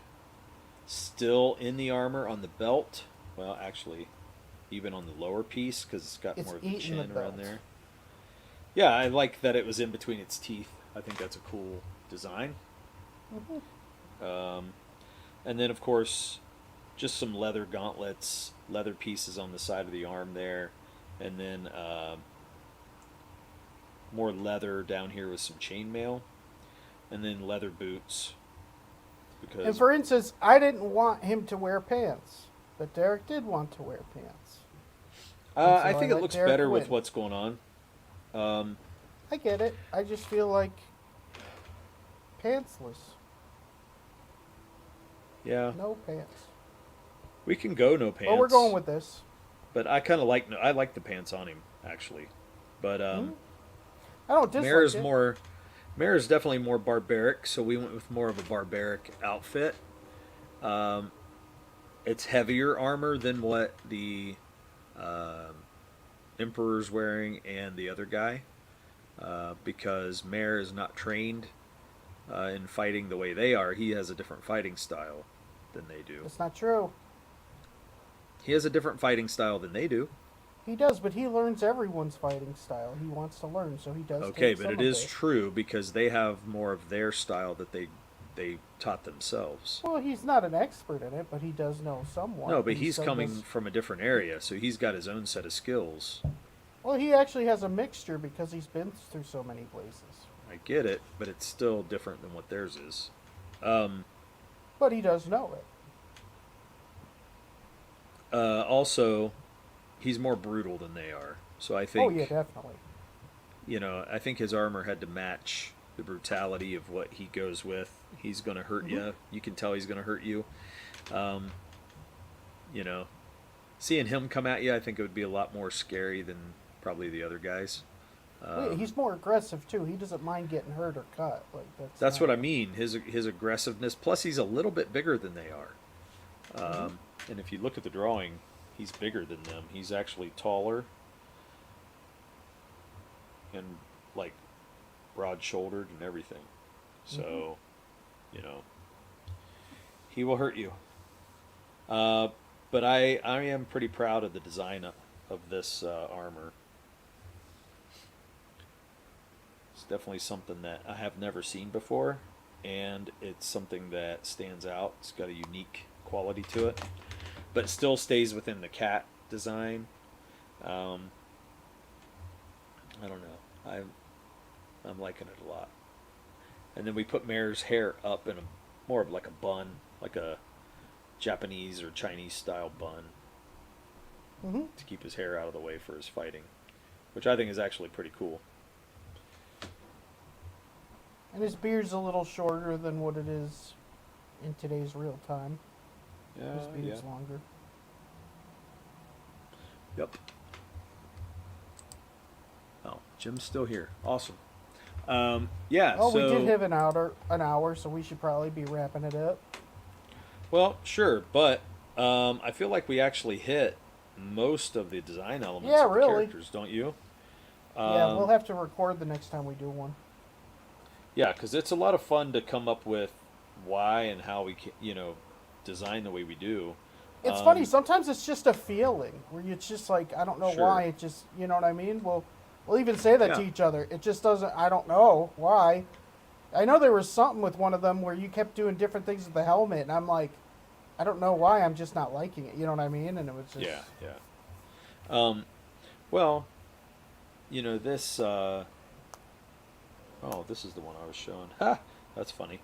still in the armor on the belt. Well, actually, even on the lower piece, because it's got It's more of the eating the chin around belt. there. Yeah, I like that it was in between its teeth. I think that's a cool design. And then, of course, just some leather gauntlets, leather pieces on the side of the arm there, and then more leather down here with some chainmail, and then leather boots. Because And for instance, I didn't want him to wear pants, but Derek did want to wear pants. I so think I it let looks Derek better with win. what's going on. I get it. I just feel like pantsless. Yeah, No pants. we can go no pants. But we're going with this. But I kind of like I like the pants on him actually. But Hmm? I don't dislike Mara's it. more Mara's definitely more barbaric, so we went with more of a barbaric outfit. Um, it's heavier armor than what the um Emperor's wearing and the other guy, because Mare is not trained in fighting the way they are. He has a different fighting style than they do. That's not true. He has a different fighting style than they do. He does, but he learns everyone's fighting style. He wants to learn, so he does. Okay, take but some it of is true because they have more of their style that they taught themselves. Well, he's not an expert in it, but he does know somewhat. No, but He he's still coming does- from a different area, so he's got his own set of skills. Well, he actually has a mixture because he's been through so many places. I get it, but it's still different than what theirs is. Um, But he does know it. Also, he's more brutal than they are. So I Oh yeah, think, definitely. I think his armor had to match the brutality of what he goes with. He's going to hurt you. You can tell he's going to hurt you. Um, you know, seeing him come at you, I think it would be a lot more scary than probably the other guys. He's more aggressive too. He doesn't mind getting hurt or cut. Like That's not- what I mean. His aggressiveness. Plus, he's a little bit bigger than they are. And if you look at the drawing, he's bigger than them. He's actually taller and like broad-shouldered and everything. So, he will hurt you. But I am pretty proud of the design of this armor. It's definitely something that I have never seen before, and it's something that stands out. It's got a unique quality to it, but it still stays within the cat design. I don't know. I'm liking it a lot. And then we put Mare's hair up in more of like a bun, like a Japanese or Chinese style bun, to keep his hair out of the way for his fighting, which I think is actually pretty cool. And his beard's a little shorter than what it is in today's real time. His beard's longer. Yep. Oh, Jim's still here. Awesome. Yeah. Oh, so, we did have an hour, so we should probably be wrapping it up. Well, sure, but I feel like we actually hit most of the design elements Yeah, of the really. characters, don't you? Yeah, we'll have to record the next time we do one. Yeah, because it's a lot of fun to come up with why and how we design the way we do. It's funny. Sometimes it's just a feeling where it's just like I don't know Sure. why. It just you know what I mean. We'll even say that to Yeah. each other. It just doesn't. I don't know why. I know there was something with one of them where you kept doing different things with the helmet, and I'm like, I don't know why. I'm just not liking it. You know what I mean? And it was just Yeah. Well, this. Oh, this is the one I was showing. Ha! That's funny.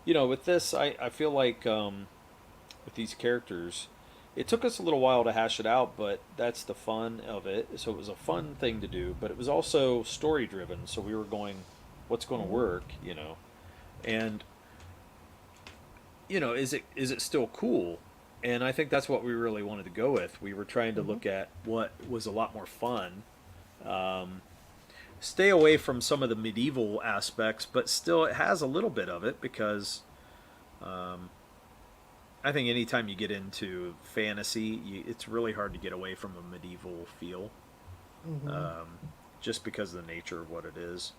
With this, I feel like with these characters, it took us a little while to hash it out, but that's the fun of it. So it was a fun thing to do, but it was also story driven. So we were going, what's going to work, and is it still cool? And I think that's what we really wanted to go with. We were trying to look at what was a lot more fun. Stay away from some of the medieval aspects, but still it has a little bit of it because I think anytime you get into fantasy, it's really hard to get away from a medieval feel, just because of the nature of what it is.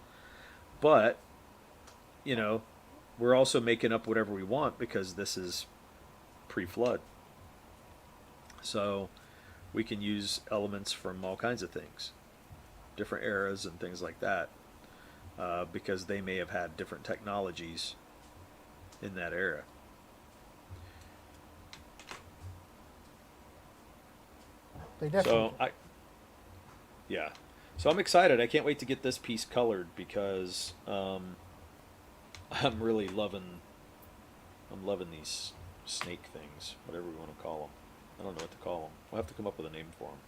But, we're also making up whatever we want because this is pre-flood. So we can use elements from all kinds of things, different eras and things like that, because they may have had different technologies in that era. they definitely. So I'm excited. I can't wait to get this piece colored because I'm really loving these snake things, whatever we want to call them. I don't know what to call them. We'll have to come up with a name for them.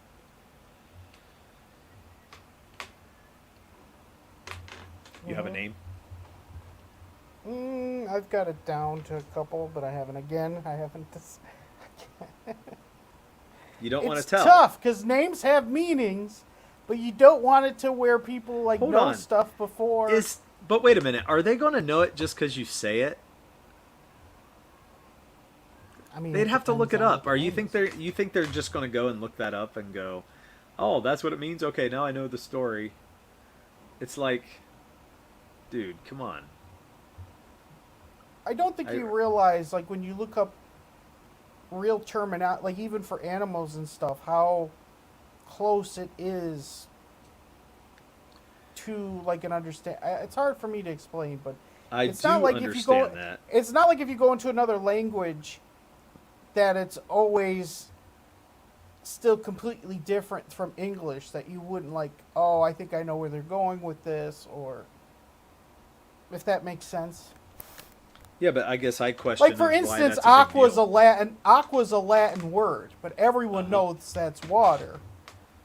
You have a name? I've got it down to a couple, but I haven't. You don't want It's to tell. tough because names have meanings, but you don't want it to where people like Hold know on. stuff before. But wait a minute. Are they going to know it just because you say it? I mean, They'd it have to look depends it on up. what Or the you name think is. they're just going to go and look that up and go, "Oh, that's what it means." Okay, now I know the story. It's like, dude, come on. I don't think I you realize, like, when you look up real terminology, like even for animals and stuff, how close it is to like an understand. It's hard for me to explain, but I it's not do like if you go. understand that. It's not like if you go into another language that it's always still completely different from English. That you wouldn't like. Oh, I think I know where they're going with this, or if that makes sense. Yeah, but I guess I question Like for is why instance, that's a big deal. aqua's a Latin word, but everyone Uh-huh. knows that's water.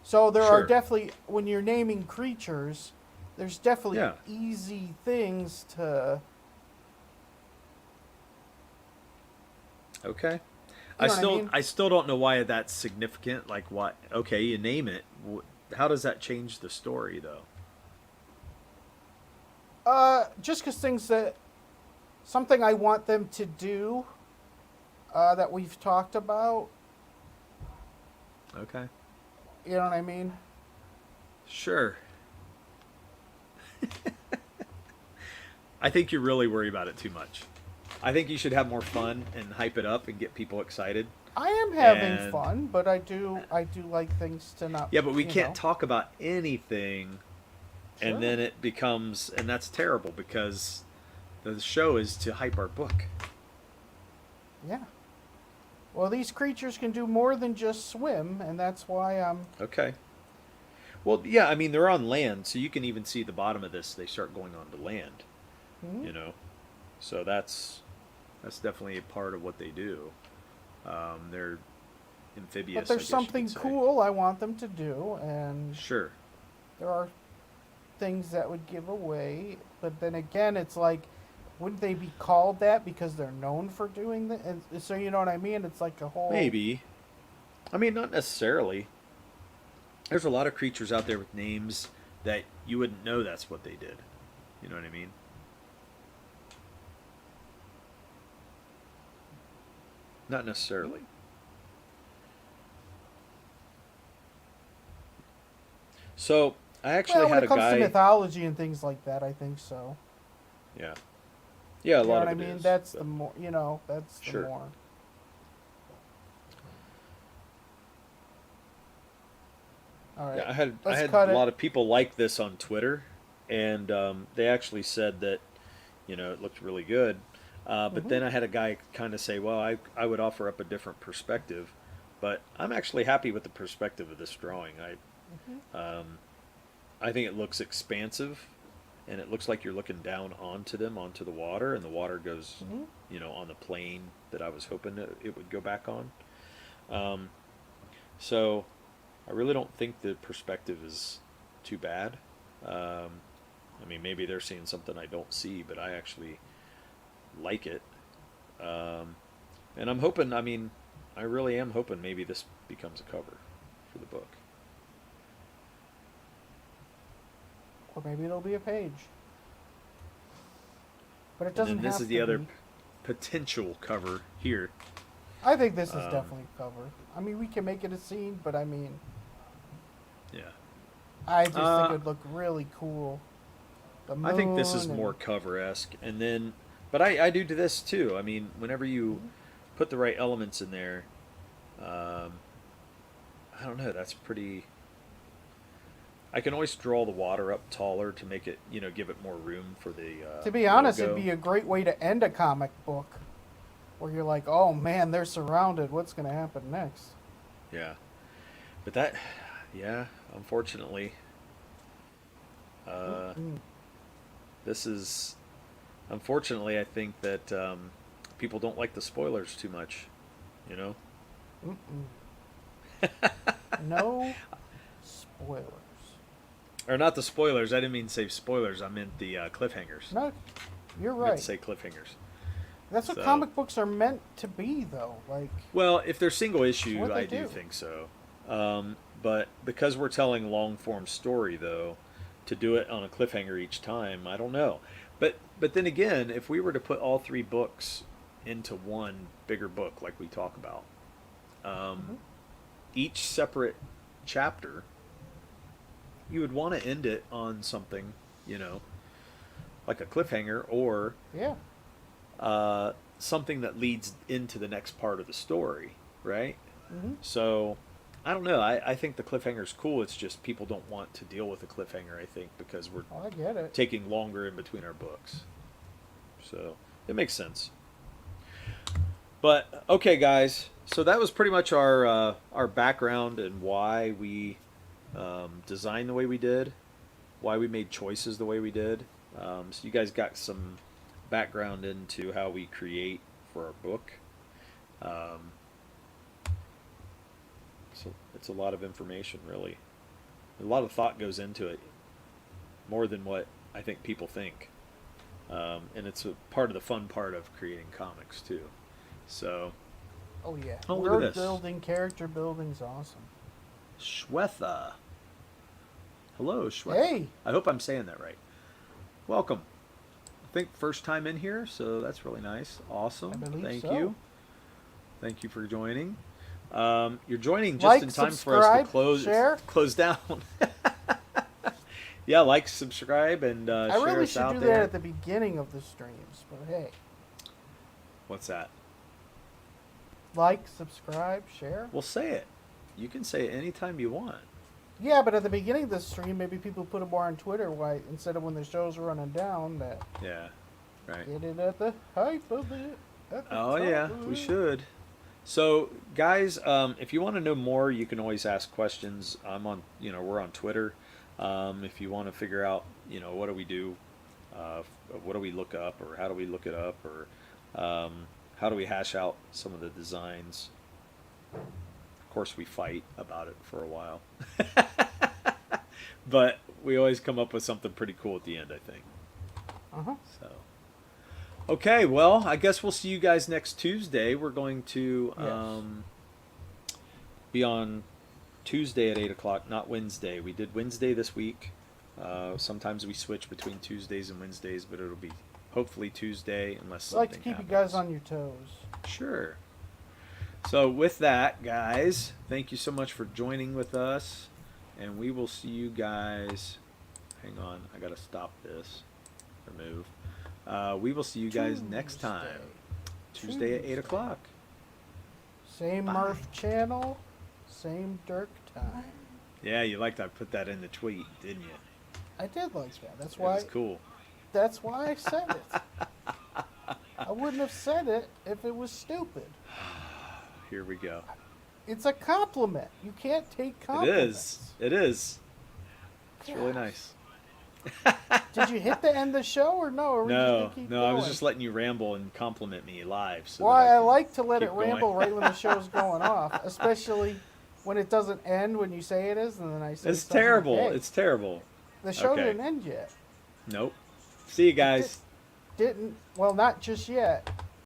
So there are Sure. definitely when you're naming creatures, there's definitely Yeah. easy things to Okay. you know what I mean? I still don't know why that's significant. Like what? Okay, you name it. How does that change the story though? Just because things that something I want them to do that we've talked about. Okay. You know what I mean? Sure. I think you're really worried about it too much. I think you should have more fun and hype it up and get people excited. I am having And fun, but I do like things to not. yeah, but we You can't know. talk about anything and Sure. then it becomes and that's terrible because the show is to hype our book. Yeah. Well, these creatures can do more than just swim, and that's why I'm. Okay. Well, yeah, I mean they're on land, so you can even see the bottom of this. They start going on to land, Mhm. you know. So that's definitely a part of what they do. They're But amphibious, I there's guess you something could say. cool I want them to do, and Sure. there are things that would give away. But then again, it's like, wouldn't they be called that because they're known for doing that? And so you know what I mean? It's like a whole. Maybe. I mean, not necessarily. There's a lot of creatures out there with names that you wouldn't know that's what they did. You know what I mean? Not necessarily. So I actually Well, when had it a comes to guy. mythology and things like that, I think so. Yeah. Yeah, a You know lot what of I it mean? is. That's the But more. That's the sure. more. All right, Yeah, I let's had cut a it. lot of people like this on Twitter, and they actually said that it looked really good. But Hmm. then I had a guy kind of say, "Well, I would offer up a different perspective," but I'm actually happy with the perspective of this drawing. Hmm. I think it looks expansive, and it looks like you're looking down onto them, onto the water, and the water goes, Hmm. on the plane that I was hoping that it would go back on. Um, so I really don't think the perspective is too bad. Um, I mean, maybe they're seeing something I don't see, but I actually like it. Um, and I'm hoping, I mean, I really am hoping maybe this becomes a cover for the book. Or maybe it'll be a page. But it And doesn't then this have is to the other be. potential cover here. I think this is Um, definitely a cover. I mean, we can make it a scene, but I mean, yeah. I just think it Uh, would look really cool. The I think this is moon more and. cover esque. And then, but I do to this too. I mean, whenever you Mhm. put the right elements in there, um, I don't know, that's pretty. I can always draw the water up taller to make it, give it more room for the To be honest, it'd logo. be a great way to end a comic book, where you're like, oh man, they're surrounded. What's going to happen next? Yeah. But that, yeah, unfortunately, uh, Mm-mm. this is, unfortunately, I think that people don't like the spoilers too much, you know? Mm-mm. No spoilers. Or not the spoilers, I didn't mean to say spoilers, I meant the cliffhangers. No, You're I meant right. to say cliffhangers. That's what So- comic books are meant to be, though. Like, Well, if they're single issue, what they I do do. think so. But because we're telling long form story, though, to do it on a cliffhanger each time, I don't know. But then again, if we were to put all 3 books into one bigger book, like we talk about, Mhm. each separate chapter, you would want to end it on something, like a cliffhanger or yeah. something that leads into the next part of the story, right? Hmm. So, I don't know. I think the cliffhanger's cool. It's just people don't want to deal with a cliffhanger, I think, because we're I get it. taking longer in between our books. So, it makes sense. But, okay, guys. So, that was pretty much our background and why we designed the way we did, why we made choices the way we did. So, you guys got some background into how we create for our book. So it's a lot of information, really. A lot of thought goes into it, more than what I think people think. And it's a part of the fun part of creating comics too. So, Oh yeah. Oh, look at World this. building, character building's awesome. Shwetha. Hello, Shwetha. Hey. I hope I'm saying that right. Welcome. I think first time in here, so that's really nice. Awesome. I believe Thank so. you. Thank you for joining. You're joining just Like, in time for us subscribe, to close share. close down. Yeah, like, subscribe, and I share really us should out do there. that at the beginning of the streams, but hey. What's that? Like, subscribe, share. Well, say it. You can say it anytime you want. Yeah, but at the beginning of the stream, maybe people put it more on Twitter, why instead of when the show's running down, that Yeah, right. get it at the height of it. At the Oh top yeah, of we it. should. So, guys, if you want to know more, you can always ask questions. We're on Twitter. If you want to figure out, what do we do, what do we look up, or how do we look it up, or how do we hash out some of the designs. Of course, we fight about it for a while, but we always come up with something pretty cool at the end, I think. Uh-huh. So. Okay, well, I guess we'll see you guys next Tuesday. We're going to Yes. be on Tuesday at 8 o'clock, not Wednesday. We did Wednesday this week. Sometimes we switch between Tuesdays and Wednesdays, but it'll be hopefully Tuesday unless I like something to keep happens. you guys on your toes. Sure. So with that, guys, thank you so much for joining with us, and we will see you guys. Hang on, I gotta stop this. Remove. We will see you guys next time. Tuesday at 8 o'clock. Same Bye. Murph channel, same Dirk time. Yeah, you liked I put that in the tweet, didn't you? I did like that. That's It why. was cool. That's why I said it. I wouldn't have said it if it was stupid. Here we go. It's a compliment. You can't take It compliments. is. It is. It's really Gosh. nice. Did you hit the end of the show or no? Or were you just No, gonna keep no, I was going? just letting you ramble and compliment me live. So Why that I can like to let keep it going. ramble right when the show's going off, especially when it doesn't end when you say it is, and then I say It's something like, terrible. "Hey, It's terrible. the show okay. didn't end yet. Nope. See you guys. Didn't. Well, not just yet.